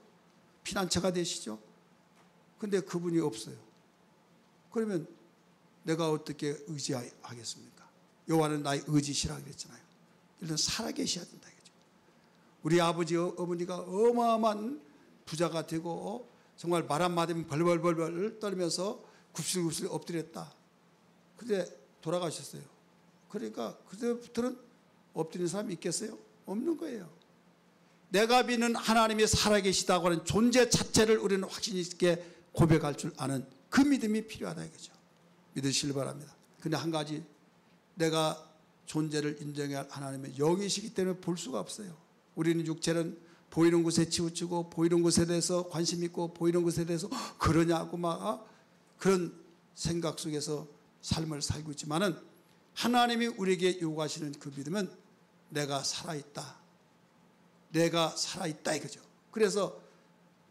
피난처가 되시죠. 근데 그분이 없어요. 그러면 내가 어떻게 의지하겠습니까? 여호와는 나의 의지시라 그랬잖아요. 일단 살아계셔야 된다 이거죠. 우리 아버지 어머니가 어마어마한 부자가 되고 정말 말 한마디면 벌벌벌 떨면서 굽실굽실 엎드렸다. 근데 돌아가셨어요. 그러니까 그때부터는 엎드리는 사람이 있겠어요? 없는 거예요. 내가 믿는 하나님이 살아계시다고 하는 존재 자체를 우리는 확신 있게 고백할 줄 아는 그 믿음이 필요하다 이거죠. 믿으시길 바랍니다. 근데 한 가지, 내가 존재를 인정해야 할 하나님의 영이시기 때문에 볼 수가 없어요. 우리는 육체는 보이는 곳에 치우치고 보이는 곳에 대해서 관심 있고 보이는 곳에 대해서 그러냐고 막 그런 생각 속에서 삶을 살고 있지만은 하나님이 우리에게 요구하시는 그 믿음은 내가 살아있다. 내가 살아있다 이거죠. 그래서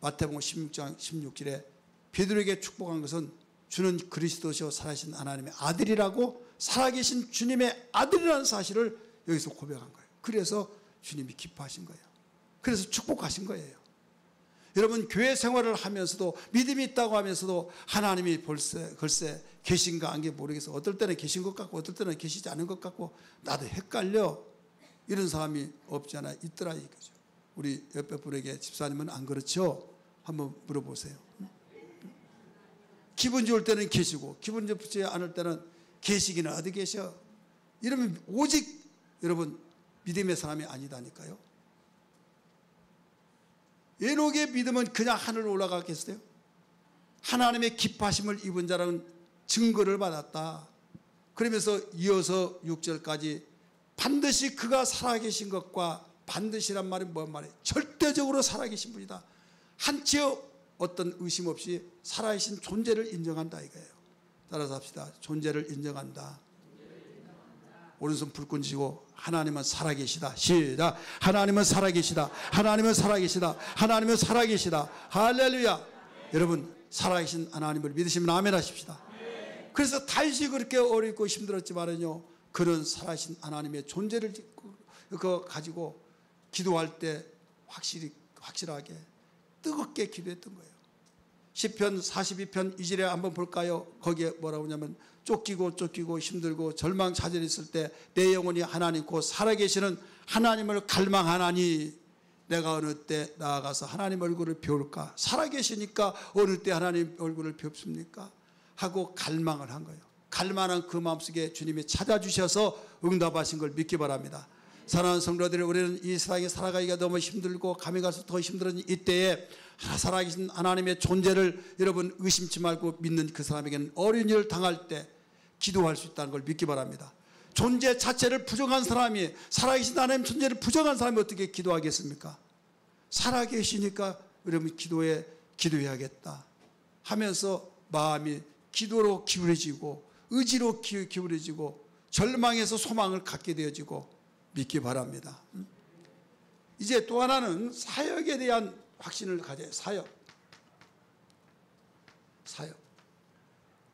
마태복음 16장 16절에 베드로에게 축복한 것은 주는 그리스도시요 살아계신 하나님의 아들이라고 살아계신 주님의 아들이라는 사실을 여기서 고백한 거예요. 그래서 주님이 기뻐하신 거예요. 그래서 축복하신 거예요. 여러분 교회 생활을 하면서도 믿음이 있다고 하면서도 하나님이 글쎄 계신가 안 게 모르겠어. 어떨 때는 계신 것 같고 어떨 때는 계시지 않은 것 같고 나도 헷갈려. 이런 사람이 없지 않아 있더라 이거죠. 우리 옆에 분에게 집사님은 안 그렇죠? 한번 물어보세요. 기분 좋을 때는 계시고 기분 좋지 않을 때는 계시기는 어디 계셔? 이러면 오직 여러분 믿음의 사람이 아니다니까요. 에녹의 믿음은 그냥 하늘로 올라가겠어요? 하나님의 기뻐하심을 입은 자라는 증거를 받았다. 그러면서 이어서 6절까지 반드시 그가 살아계신 것과 반드시란 말이 뭔 말이에요? 절대적으로 살아계신 분이다. 한치의 어떤 의심 없이 살아계신 존재를 인정한다 이거예요. 따라서 합시다. 존재를 인정한다. 오른손 불끈 쥐고 하나님은 살아계시다. 시작. 하나님은 살아계시다. 하나님은 살아계시다. 하나님은 살아계시다. 할렐루야. 여러분 살아계신 하나님을 믿으시면 아멘 하십시다. 그래서 다윗이 그렇게 어렵고 힘들었지만은요, 그런 살아계신 하나님의 존재를 가지고 기도할 때 확실하게 뜨겁게 기도했던 거예요. 시편 42편 2절에 한번 볼까요? 거기에 뭐라고 하냐면 쫓기고 힘들고 절망차절했을 때 내 영혼이 하나님 곧 살아계시는 하나님을 갈망하나니 내가 어느 때 나아가서 하나님 얼굴을 배울까? 살아계시니까 어느 때 하나님 얼굴을 배웁습니까? 하고 갈망을 한 거예요. 갈망한 그 마음속에 주님이 찾아주셔서 응답하신 걸 믿기 바랍니다. 사랑하는 성도들, 우리는 이 세상에 살아가기가 너무 힘들고 감이 갈수록 더 힘들어진 이때에 살아계신 하나님의 존재를 여러분 의심치 말고 믿는 그 사람에게는 어려운 일을 당할 때 기도할 수 있다는 걸 믿기 바랍니다. 존재 자체를 부정한 사람이, 살아계신 하나님 존재를 부정한 사람이 어떻게 기도하겠습니까? 살아계시니까 여러분 기도해야겠다 하면서 마음이 기도로 기울어지고 의지로 기울어지고 절망에서 소망을 갖게 되어지고 믿기 바랍니다. 이제 또 하나는 사역에 대한 확신을 가져요. 사역.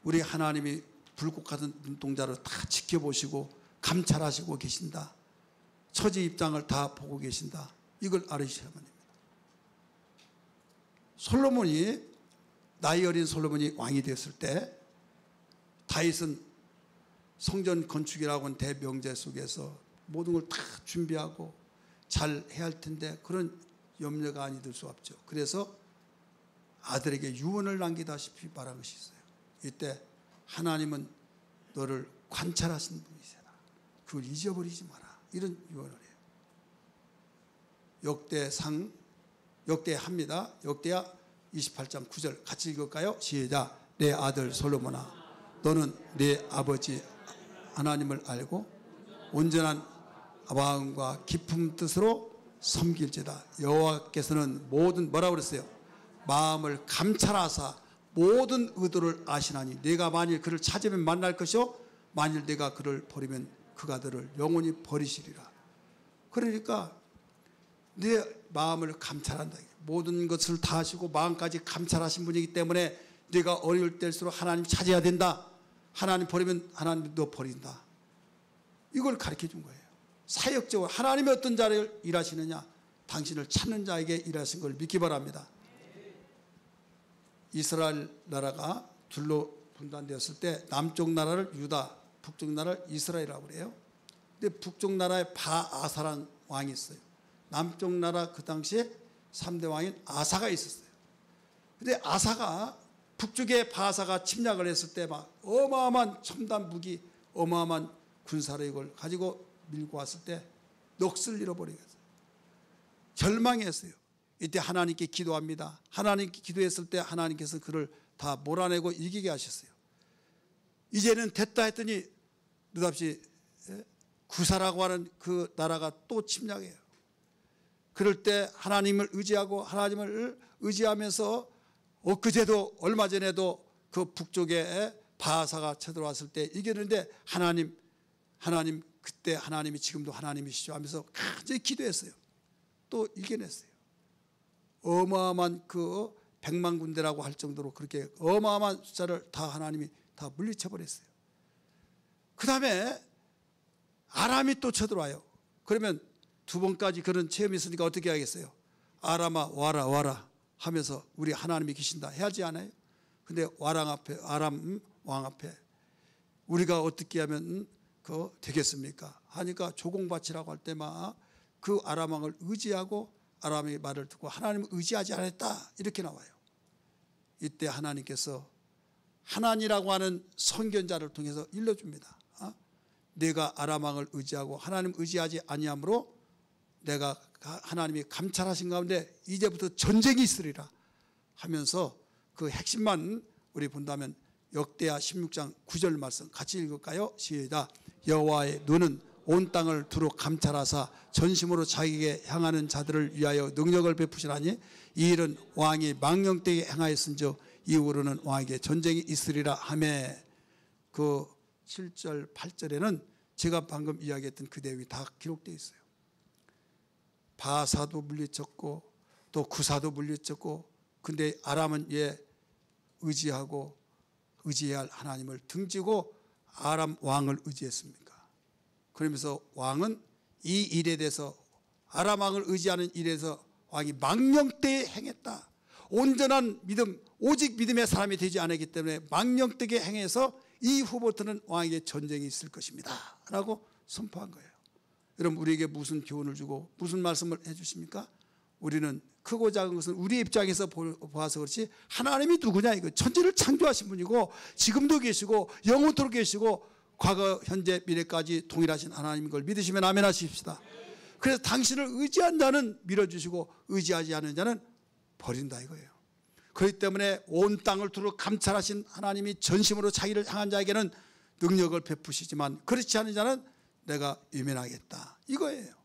우리 하나님이 불꽃 같은 눈동자를 다 지켜보시고 감찰하시고 계신다. 처지 입장을 다 보고 계신다. 이걸 알으셔야만 됩니다. 솔로몬이, 나이 어린 솔로몬이 왕이 되었을 때 다윗은 성전 건축이라고 하는 대명제 속에서 모든 걸 다 준비하고 잘 해야 할 텐데 그런 염려가 아니 들 수 없죠. 그래서 아들에게 유언을 남기다시피 말한 것이 있어요. 이때 하나님은 너를 관찰하시는 분이시다. 그걸 잊어버리지 마라. 이런 유언을 해요. 역대합니다. 역대하 28장 9절 같이 읽을까요? 시작. 내 아들 솔로몬아, 너는 내 아버지 하나님을 알고 온전한 마음과 깊은 뜻으로 섬길지다. 여호와께서는 모든 뭐라고 그랬어요? 마음을 감찰하사 모든 의도를 아시나니 네가 만일 그를 찾으면 만날 것이요 만일 네가 그를 버리면 그가 너를 영원히 버리시리라. 그러니까 네 마음을 감찰한다. 모든 것을 다 하시고 마음까지 감찰하신 분이기 때문에 네가 어려울 때일수록 하나님 찾아야 된다. 하나님 버리면 하나님 너 버린다. 이걸 가르쳐 준 거예요. 사역적으로 하나님이 어떤 자를 일하시느냐, 당신을 찾는 자에게 일하신 걸 믿기 바랍니다. 이스라엘 나라가 둘로 분단되었을 때 남쪽 나라를 유다, 북쪽 나라를 이스라엘이라고 그래요. 근데 북쪽 나라에 바아사라는 왕이 있어요. 남쪽 나라 그 당시에 3대 왕인 아사가 있었어요. 근데 아사가 북쪽에 바아사가 침략을 했을 때 막 어마어마한 첨단 무기, 어마어마한 군사를 이걸 가지고 밀고 왔을 때 넋을 잃어버리겠어요. 절망했어요. 이때 하나님께 기도합니다. 하나님께 기도했을 때 하나님께서 그를 다 몰아내고 이기게 하셨어요. 이제는 됐다 했더니 느닷없이 구사라고 하는 그 나라가 또 침략해요. 그럴 때 하나님을 의지하고 하나님을 의지하면서 엊그제도 얼마 전에도 그 북쪽에 바하사가 쳐들어왔을 때 이겼는데 하나님 그때 하나님이 지금도 하나님이시죠 하면서 간절히 기도했어요. 또 이겨냈어요. 어마어마한 그 100만 군대라고 할 정도로 그렇게 어마어마한 숫자를 다 하나님이 다 물리쳐버렸어요. 그 다음에 아람이 또 쳐들어와요. 그러면 두 번까지 그런 체험이 있으니까 어떻게 하겠어요? 아람아 와라 와라 하면서 우리 하나님이 계신다 해야지 않아요? 근데 아람 왕 앞에 우리가 어떻게 하면 되겠습니까? 하니까 조공바치라고 할 때만 그 아람 왕을 의지하고 아람의 말을 듣고 하나님을 의지하지 않았다 이렇게 나와요. 이때 하나님께서 하나니라고 하는 선견자를 통해서 일러줍니다. 내가 아람 왕을 의지하고 하나님 의지하지 아니하므로 내가 하나님이 감찰하신 가운데 이제부터 전쟁이 있으리라 하면서 그 핵심만 우리 본다면 역대하 16장 9절 말씀 같이 읽을까요? 시작. 여호와의 눈은 온 땅을 두루 감찰하사 전심으로 자기에게 향하는 자들을 위하여 능력을 베푸시라니 이 일은 왕이 망령되게 행하였은즉 이후로는 왕에게 전쟁이 있으리라 하매 그 7절 8절에는 제가 방금 이야기했던 그 내용이 다 기록되어 있어요. 바사도 물리쳤고 또 구사도 물리쳤고 근데 아람은 의지하고 의지해야 할 하나님을 등지고 아람 왕을 의지했습니까? 그러면서 왕은 이 일에 대해서 아람 왕을 의지하는 일에서 왕이 망령되게 행했다. 온전한 믿음 오직 믿음의 사람이 되지 않았기 때문에 망령되게 행해서 이후부터는 왕에게 전쟁이 있을 것입니다 라고 선포한 거예요. 여러분 우리에게 무슨 교훈을 주고 무슨 말씀을 해주십니까? 우리는 크고 작은 것은 우리 입장에서 보아서 그렇지 하나님이 누구냐 이거 천지를 창조하신 분이고 지금도 계시고 영원토록 계시고 과거 현재 미래까지 동일하신 하나님인 걸 믿으시면 아멘 하십시다. 그래서 당신을 의지한 자는 밀어주시고 의지하지 않은 자는 버린다 이거예요. 그렇기 때문에 온 땅을 두루 감찰하신 하나님이 전심으로 자기를 향한 자에게는 능력을 베푸시지만 그렇지 않은 자는 내가 외면하겠다 이거예요.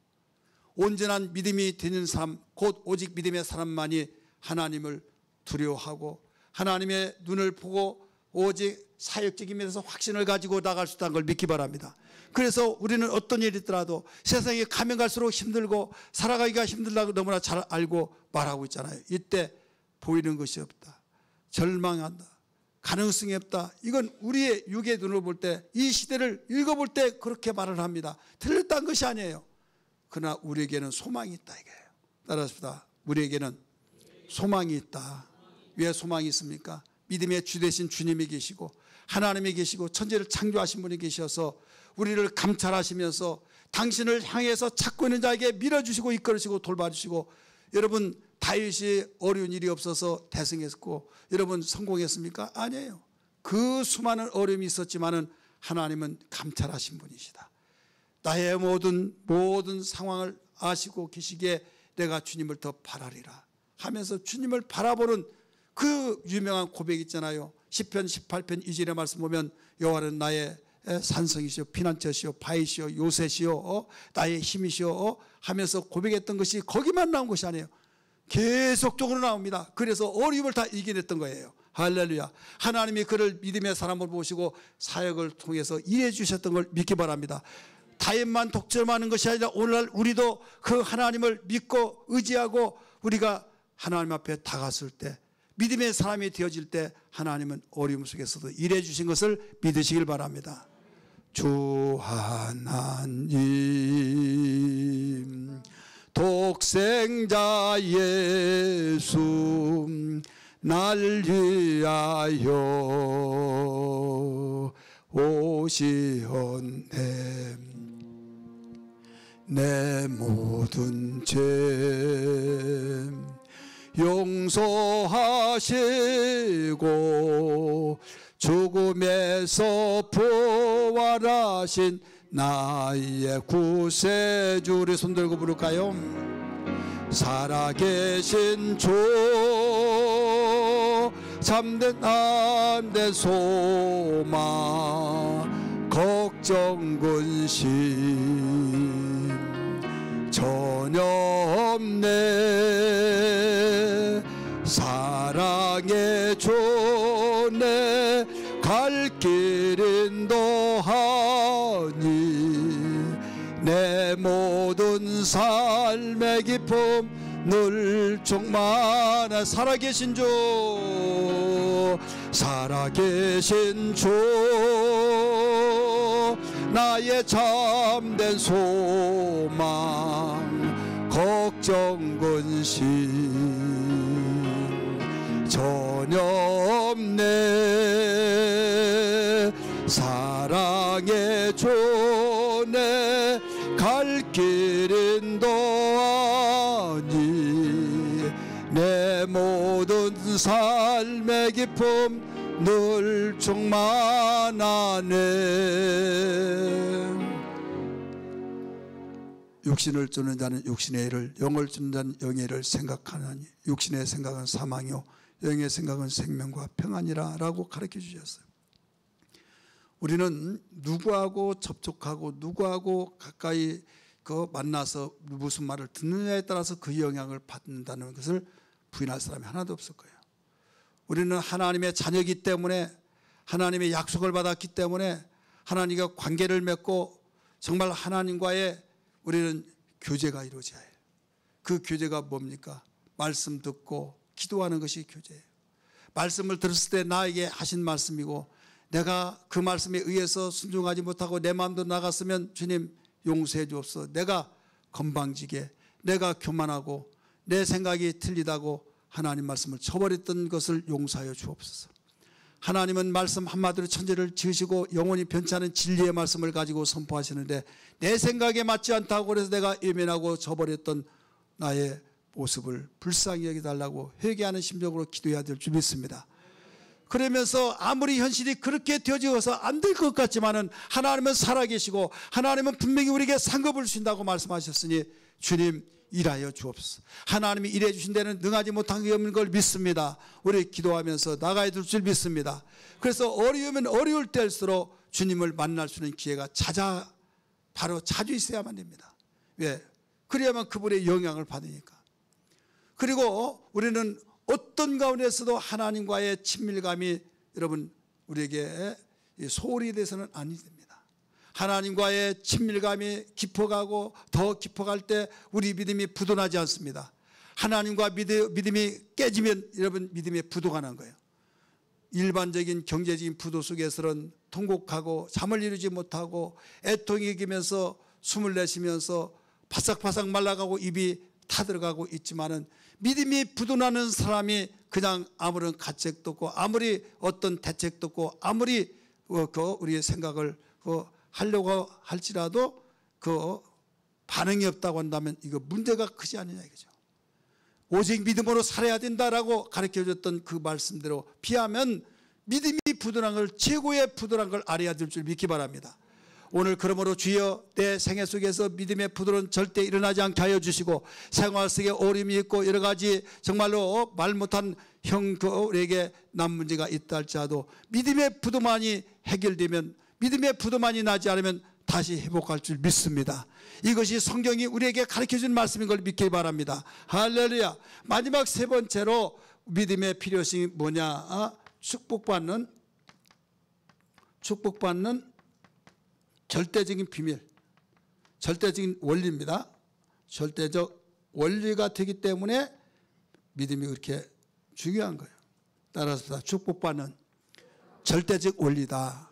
온전한 믿음이 되는 사람 곧 오직 믿음의 사람만이 하나님을 두려워하고 하나님의 눈을 보고 오직 사역적인 면에서 확신을 가지고 나갈 수 있다는 걸 믿기 바랍니다. 그래서 우리는 어떤 일이 있더라도 세상에 가면 갈수록 힘들고 살아가기가 힘들다고 너무나 잘 알고 말하고 있잖아요. 이때 보이는 것이 없다, 절망한다, 가능성이 없다. 이건 우리의 육의 눈으로 볼 때 이 시대를 읽어볼 때 그렇게 말을 합니다. 틀렸다는 것이 아니에요. 그러나 우리에게는 소망이 있다 이거예요. 따라합시다. 우리에게는 소망이 있다. 왜 소망이 있습니까? 믿음의 주 되신 주님이 계시고 하나님이 계시고 천지를 창조하신 분이 계셔서 우리를 감찰하시면서 당신을 향해서 찾고 있는 자에게 밀어주시고 이끌으시고 돌봐주시고 여러분 다윗이 어려운 일이 없어서 대승했고 여러분 성공했습니까? 아니에요. 그 수많은 어려움이 있었지만은 하나님은 감찰하신 분이시다. 나의 모든 상황을 아시고 계시기에 내가 주님을 더 바라리라 하면서 주님을 바라보는 그 유명한 고백 있잖아요. 시편 18편 2절의 말씀 보면 여호와는 나의 산성이시오 피난처시오 바위시오 요새시오 나의 힘이시오 하면서 고백했던 것이 거기만 나온 것이 아니에요. 계속적으로 나옵니다. 그래서 어려움을 다 이겨냈던 거예요. 할렐루야. 하나님이 그를 믿음의 사람을 보시고 사역을 통해서 일해 주셨던 걸 믿기 바랍니다. 다윗만 독점하는 것이 아니라 오늘날 우리도 그 하나님을 믿고 의지하고 우리가 하나님 앞에 다갔을 때 믿음의 사람이 되어질 때 하나님은 어려움 속에서도 일해 주신 것을 믿으시길 바랍니다. 주 하나님 독생자 예수 날 위하여 오시었네. 내 모든 죄 용서하시고 죽음에서 부활하신 나의 구세주. 우리 손들고 부를까요? 살아계신 주 참된 안된 소망 걱정 근심 전혀 없네. 사랑의 주내 갈 길 모든 삶의 기쁨 늘 충만한 살아계신 주, 살아계신 주, 나의 참된 소망, 걱정 근심 전혀 없네. 사랑의 주, 내 갈 길은 도하니 내 모든 삶의 기쁨 늘 충만하네. 육신을 주는 자는 육신의 일을, 영을 주는 자는 영의 일을 생각하나니 육신의 생각은 사망이요 영의 생각은 생명과 평안이라 라고 가르쳐 주셨어요. 우리는 누구하고 접촉하고 누구하고 가까이 만나서 무슨 말을 듣느냐에 따라서 그 영향을 받는다는 것을 부인할 사람이 하나도 없을 거예요. 우리는 하나님의 자녀이기 때문에, 하나님의 약속을 받았기 때문에 하나님과 관계를 맺고 정말 하나님과의 우리는 교제가 이루어져야 해요. 그 교제가 뭡니까? 말씀 듣고 기도하는 것이 교제예요. 말씀을 들었을 때 나에게 하신 말씀이고, 내가 그 말씀에 의해서 순종하지 못하고 내 마음도 나갔으면 주님 용서해 주옵소서. 내가 건방지게, 내가 교만하고 내 생각이 틀리다고 하나님 말씀을 저버렸던 것을 용서하여 주옵소서. 하나님은 말씀 한마디로 천지를 지으시고 영원히 변치 않은 진리의 말씀을 가지고 선포하시는데, 내 생각에 맞지 않다고 그래서 내가 외면하고 저버렸던 나의 모습을 불쌍히 여기달라고 회개하는 심정으로 기도해야 될 줄 믿습니다. 그러면서 아무리 현실이 그렇게 되어져서 안 될 것 같지만은 하나님은 살아계시고 하나님은 분명히 우리에게 상급을 주신다고 말씀하셨으니 주님 일하여 주옵소서. 하나님이 일해 주신 데는 능하지 못한 게 없는 걸 믿습니다. 우리 기도하면서 나가야 될 줄 믿습니다. 그래서 어려우면 어려울 때일수록 주님을 만날 수 있는 기회가 바로 자주 있어야만 됩니다. 왜? 그래야만 그분의 영향을 받으니까. 그리고 우리는 어떤 가운데서도 하나님과의 친밀감이 여러분 우리에게 소홀히 돼서는 아니 됩니다. 하나님과의 친밀감이 깊어가고 더 깊어갈 때 우리 믿음이 부도나지 않습니다. 하나님과 믿음이 깨지면 여러분 믿음이 부도가 난 거예요. 일반적인 경제적인 부도 속에서는 통곡하고 잠을 이루지 못하고 애통이 이기면서 숨을 내쉬면서 바싹바싹 말라가고 입이 타들어가고 있지만은, 믿음이 부도나는 사람이 그냥 아무런 가책도 없고 아무리 어떤 대책도 없고 아무리 우리의 생각을 하려고 할지라도 그 반응이 없다고 한다면 이거 문제가 크지 않느냐 이거죠. 오직 믿음으로 살아야 된다라고 가르쳐줬던 그 말씀대로 피하면 믿음이 부도난 걸, 최고의 부도난 걸 알아야 될 줄 믿기 바랍니다. 오늘 그러므로 주여 내 생애 속에서 믿음의 부도는 절대 일어나지 않게 하여 주시고, 생활 속에 어려움이 있고 여러 가지 정말로 말 못한 형들에게 난 문제가 있다 할지라도 믿음의 부도만이 해결되면, 믿음의 부도만이 나지 않으면 다시 회복할 줄 믿습니다. 이것이 성경이 우리에게 가르쳐준 말씀인 걸 믿기 바랍니다. 할렐루야. 마지막 세 번째로 믿음의 필요성이 뭐냐? 축복받는 절대적인 비밀, 절대적인 원리입니다. 절대적 원리가 되기 때문에 믿음이 그렇게 중요한 거예요. 따라서 축복받는 절대적 원리다.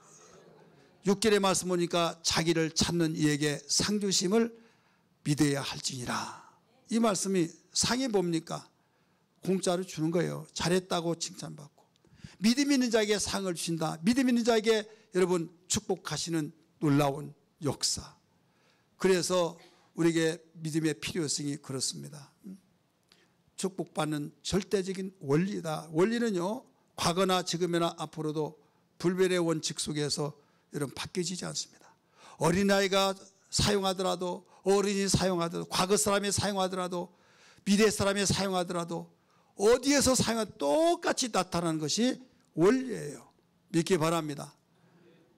6절의 말씀 보니까 자기를 찾는 이에게 상 주심을 믿어야 할지니라. 이 말씀이 상이 뭡니까? 공짜로 주는 거예요. 잘했다고 칭찬받고. 믿음 있는 자에게 상을 주신다. 믿음 있는 자에게 여러분 축복하시는 놀라운 역사. 그래서 우리에게 믿음의 필요성이 그렇습니다. 축복받는 절대적인 원리다. 원리는요, 과거나 지금이나 앞으로도 불변의 원칙 속에서 여러분 바뀌어지지 않습니다. 어린아이가 사용하더라도, 어른이 사용하더라도, 과거 사람이 사용하더라도, 미래 사람이 사용하더라도 어디에서 사용하든 똑같이 나타나는 것이 원리예요. 믿기 바랍니다.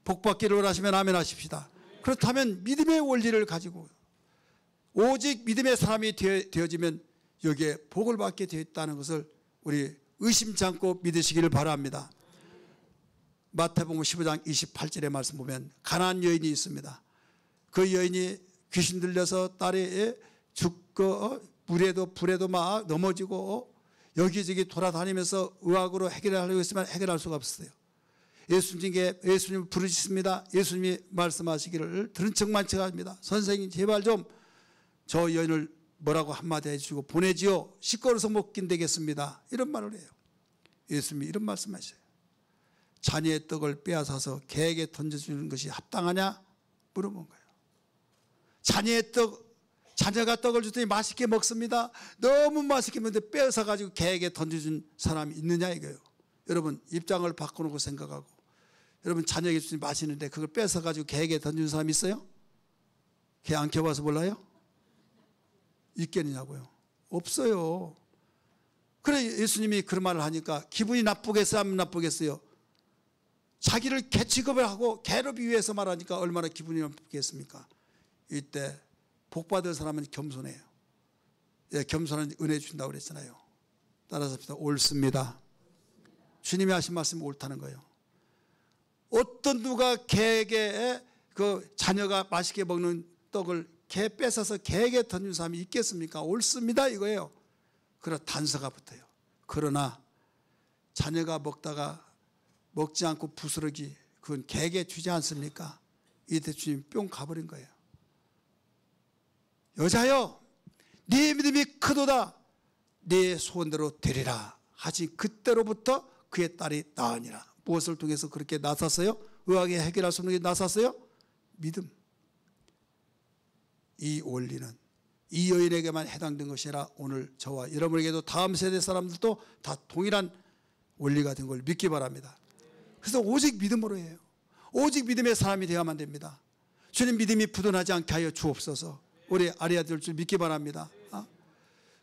복받기를 원하시면 아멘 하십시다. 그렇다면 믿음의 원리를 가지고 오직 믿음의 사람이 되어지면 여기에 복을 받게 되어 있다는 것을 우리 의심치 않고 믿으시기를 바랍니다. 마태복음 15장 28절의 말씀 보면 가난한 여인이 있습니다. 그 여인이 귀신 들려서 딸이 죽고 불에도 막 넘어지고 여기저기 돌아다니면서 의학으로 해결하려고 했지만 해결할 수가 없었어요. 예수님을 부르셨습니다. 예수님이 말씀하시기를 들은 척만 척합니다. 선생님 제발 좀 저 여인을 뭐라고 한마디 해주시고 보내지요. 시끄러워서 못 견디겠습니다. 이런 말을 해요. 예수님이 이런 말씀하셔요. 자녀의 떡을 빼앗아서 개에게 던져주는 것이 합당하냐? 물어본 거예요. 자녀가 떡을 줬더니 맛있게 먹습니다. 너무 맛있게 먹는데 빼앗아가지고 개에게 던져준 사람이 있느냐 이거예요. 여러분 입장을 바꿔놓고 생각하고, 여러분 자녀에게 주니 맛있는데 그걸 뺏어가지고 개에게 던진 사람이 있어요? 개 안 키워봐서 몰라요? 있겠느냐고요? 없어요. 그래 예수님이 그런 말을 하니까 기분이 나쁘겠어요? 안 나쁘겠어요? 자기를 개 취급을 하고 개로 비유해서 말하니까 얼마나 기분이 나쁘겠습니까? 이때 복받을 사람은 겸손해요. 예, 겸손한 은혜 주신다고 그랬잖아요. 따라서 합시다. 옳습니다. 주님이 하신 말씀이 옳다는 거예요. 어떤 누가 개에게 그 자녀가 맛있게 먹는 떡을 개 뺏어서 개에게 던진 사람이 있겠습니까? 옳습니다 이거예요. 그러나 단서가 붙어요. 그러나 자녀가 먹다가 먹지 않고 부스러기 그건 개에게 주지 않습니까? 이때 주님 뿅 가버린 거예요. 여자여 네 믿음이 크도다 네 소원대로 되리라 하신 그때로부터 그의 딸이 나으니라. 무엇을 통해서 그렇게 나섰어요? 의학에 해결할 수 없는 게 나섰어요? 믿음. 이 원리는 이 여인에게만 해당된 것이 아니라 오늘 저와 여러분에게도 다음 세대 사람들도 다 동일한 원리가 된 걸 믿기 바랍니다. 그래서 오직 믿음으로 해요. 오직 믿음의 사람이 되어야만 됩니다. 주님 믿음이 부도나지 않게 하여 주옵소서. 우리 아리아 될 줄 믿기 바랍니다.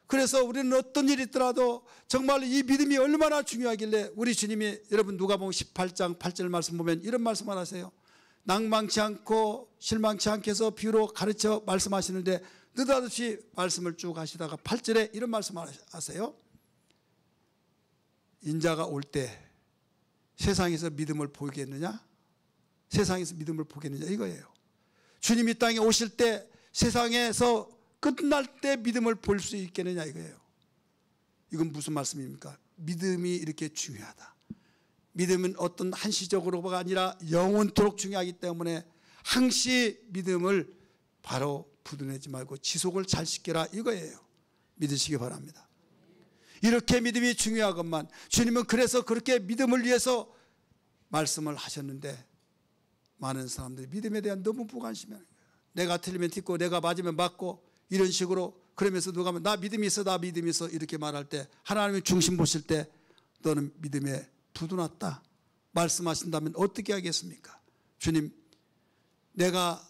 그래서 우리는 어떤 일이 있더라도 정말 이 믿음이 얼마나 중요하길래 우리 주님이 여러분 누가복음 18장 8절 말씀 보면 이런 말씀을 하세요. 낭망치 않고 실망치 않게 해서 비유로 가르쳐 말씀하시는데 느닷없이 말씀을 쭉 하시다가 8절에 이런 말씀을 하세요. 인자가 올 때 세상에서 믿음을 보이겠느냐? 세상에서 믿음을 보겠느냐 이거예요. 주님이 땅에 오실 때 세상에서 끝날 때 믿음을 볼 수 있겠느냐 이거예요. 이건 무슨 말씀입니까? 믿음이 이렇게 중요하다. 믿음은 어떤 한시적으로가 아니라 영원토록 중요하기 때문에 항시 믿음을 바로 부도내지 말고 지속을 잘 시켜라 이거예요. 믿으시기 바랍니다. 이렇게 믿음이 중요하건만 주님은 그래서 그렇게 믿음을 위해서 말씀을 하셨는데 많은 사람들이 믿음에 대한 너무 무관심해요. 내가 틀리면 듣고 내가 맞으면 맞고 이런 식으로 그러면서 누가 하면 나 믿음이 있어 나 믿음이 있어 이렇게 말할 때 하나님의 중심 보실 때 너는 믿음에 부도났다 말씀하신다면 어떻게 하겠습니까? 주님 내가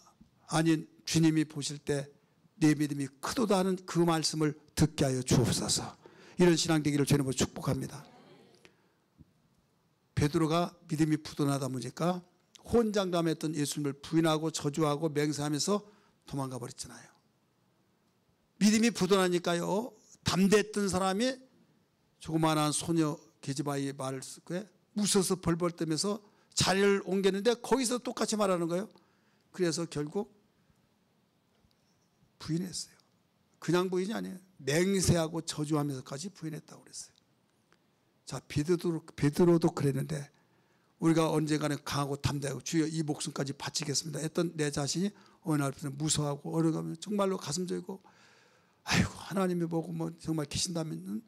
아닌 주님이 보실 때 내 믿음이 크도다 하는 그 말씀을 듣게 하여 주옵소서. 이런 신앙 되기를 주님으로 축복합니다. 베드로가 믿음이 부도나다 보니까 혼장담했던 예수님을 부인하고 저주하고 맹세하면서 도망가 버렸잖아요. 믿음이 부도나니까요 담대했던 사람이 조그마한 소녀 게지바의 말을 쓰고 무서워서 벌벌 떨면서 자리를 옮겼는데 거기서 똑같이 말하는 거예요. 그래서 결국 부인했어요. 그냥 부인이 아니에요. 맹세하고 저주하면서까지 부인했다고 그랬어요. 자, 베드로도 그랬는데 우리가 언젠가는 강하고 담대하고 주여 이 목숨까지 바치겠습니다 했던 내 자신이 어느 날부터 무서워하고 어느 날은 정말로 가슴 졸고 아이고 하나님이 보고 뭐 정말 계신다면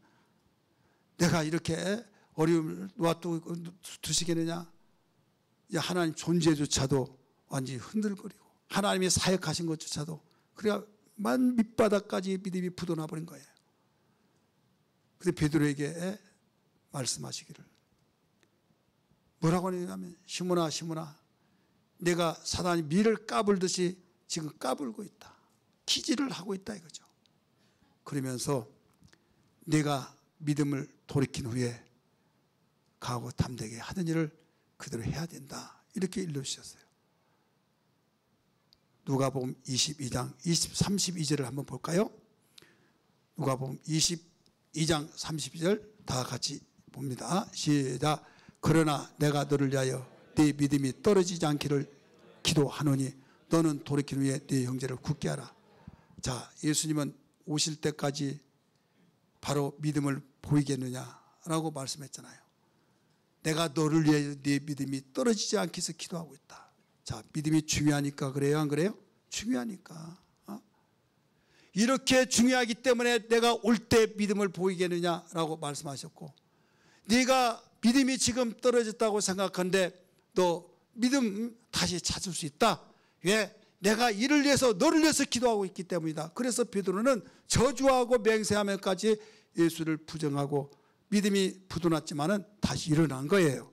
내가 이렇게 어려움을 놓아두시겠느냐. 하나님 존재조차도 완전히 흔들거리고 하나님이 사역하신 것조차도 그래야만 밑바닥까지 믿음이 부도나 버린 거예요. 그래서 베드로에게 말씀하시기를 뭐라고 하냐면 시몬아 시몬아 내가 사단이 밀을 까불듯이 지금 까불고 있다. 기질을 하고 있다 이거죠. 그러면서 내가 믿음을 돌이킨 후에 강하고 담대하게 하는 일을 그대로 해야 된다. 이렇게 일러주셨어요. 누가복음 22장 32절을 한번 볼까요? 누가복음 22장 32절 다 같이 봅니다. 시작. 그러나 내가 너를 위하여 네 믿음이 떨어지지 않기를 기도하노니 너는 돌이킨 후에 네 형제를 굳게 하라. 자, 예수님은 오실 때까지 바로 믿음을 보이겠느냐라고 말씀했잖아요. 내가 너를 위해 네 믿음이 떨어지지 않게 해서 기도하고 있다. 자, 믿음이 중요하니까 그래요, 안 그래요? 중요하니까. 이렇게 중요하기 때문에 내가 올 때 믿음을 보이겠느냐라고 말씀하셨고, 네가 믿음이 지금 떨어졌다고 생각하는데 너 믿음 다시 찾을 수 있다. 왜? 내가 이를 위해서 너를 위해서 기도하고 있기 때문이다. 그래서 베드로는 저주하고 맹세하면까지 예수를 부정하고 믿음이 부도났지만은 다시 일어난 거예요.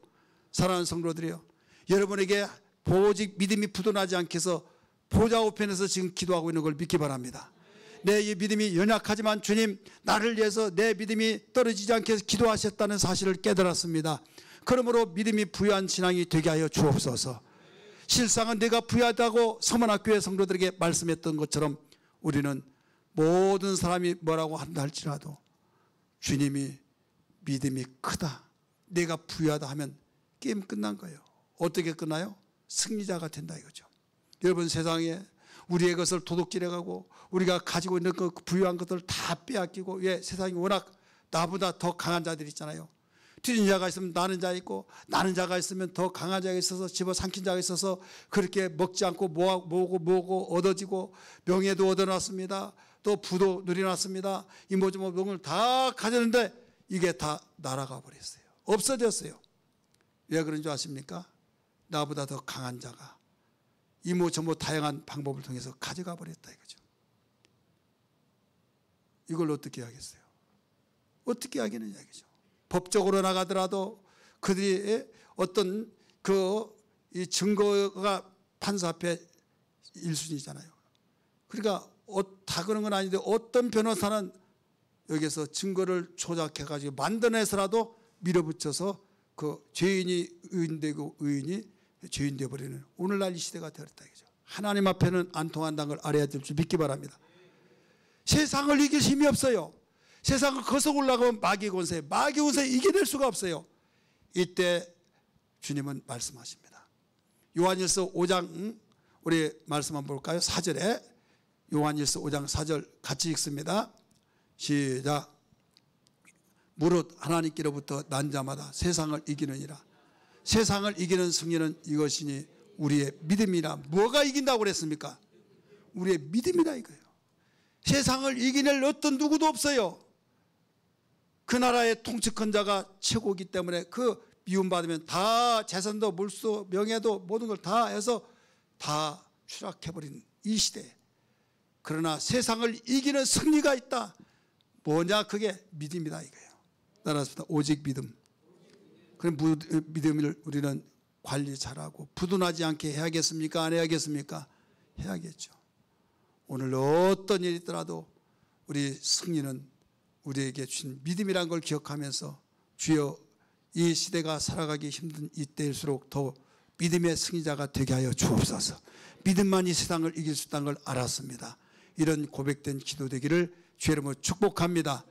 사랑하는 성도들이요, 여러분에게 오직 믿음이 부도나지 않게 해서 보좌 우편에서 지금 기도하고 있는 걸 믿기 바랍니다. 내 이 믿음이 연약하지만 주님 나를 위해서 내 믿음이 떨어지지 않게 해서 기도하셨다는 사실을 깨달았습니다. 그러므로 믿음이 부유한 신앙이 되게 하여 주옵소서. 실상은 내가 부유하다고 서문학교의 성도들에게 말씀했던 것처럼 우리는 모든 사람이 뭐라고 한다 할지라도 주님이 믿음이 크다, 내가 부유하다 하면 게임 끝난 거예요. 어떻게 끝나요? 승리자가 된다 이거죠. 여러분, 세상에 우리의 것을 도둑질해가고 우리가 가지고 있는 그 부유한 것들을 다 빼앗기고, 왜? 세상이 워낙 나보다 더 강한 자들이 있잖아요. 뒤진 자가 있으면 나는 자 있고, 나는 자가 있으면 더 강한 자가 있어서 집어삼킨 자가 있어서 그렇게 먹지 않고 뭐고 얻어지고, 명예도 얻어놨습니다. 또 부도 누려놨습니다. 이모저모 명을 다 가졌는데 이게 다 날아가 버렸어요. 없어졌어요. 왜 그런 줄 아십니까? 나보다 더 강한 자가 이모저모 다양한 방법을 통해서 가져가 버렸다 이거죠. 이걸 어떻게 하겠어요? 어떻게 하겠느냐 이거죠. 법적으로 나가더라도 그들이 어떤 이 증거가 판사 앞에 1순위잖아요. 그러니까 다 그런 건 아닌데 어떤 변호사는 여기서 증거를 조작해가지고 만들어내서라도 밀어붙여서 그 죄인이 의인되고 의인이 죄인 되어버리는 오늘날 이 시대가 되었다 이거죠. 하나님 앞에는 안 통한다는 걸 알아야 될 줄 믿기 바랍니다. 세상을 이길 힘이 없어요. 세상을 거서 올라가면 마귀의 권세, 마귀의 권세 이겨낼 수가 없어요. 이때 주님은 말씀하십니다. 요한일서 5장 우리 말씀 한번 볼까요? 4절에 요한일서 5장 4절 같이 읽습니다. 시작. 무릇 하나님께로부터 난 자마다 세상을 이기느니라. 세상을 이기는 승리는 이것이니 우리의 믿음이라. 뭐가 이긴다고 그랬습니까? 우리의 믿음이다 이거예요. 세상을 이겨낼 어떤 누구도 없어요. 그 나라의 통치권 자가 최고이기 때문에 그 미움받으면 다 재산도 물수 명예도 모든 걸 다 해서 다 추락해버린 이 시대. 그러나 세상을 이기는 승리가 있다. 뭐냐? 그게 믿음이다 이거예요. 따라서 오직 믿음. 그럼 믿음을 우리는 관리 잘하고 부도나지 않게 해야겠습니까? 안 해야겠습니까? 해야겠죠. 오늘 어떤 일이 있더라도 우리 승리는 우리에게 주신 믿음이란 걸 기억하면서 주여 이 시대가 살아가기 힘든 이때일수록 더 믿음의 승리자가 되게 하여 주옵소서. 믿음만이 세상을 이길 수 있다는 걸 알았습니다. 이런 고백된 기도 되기를 주의 이름으로 축복합니다.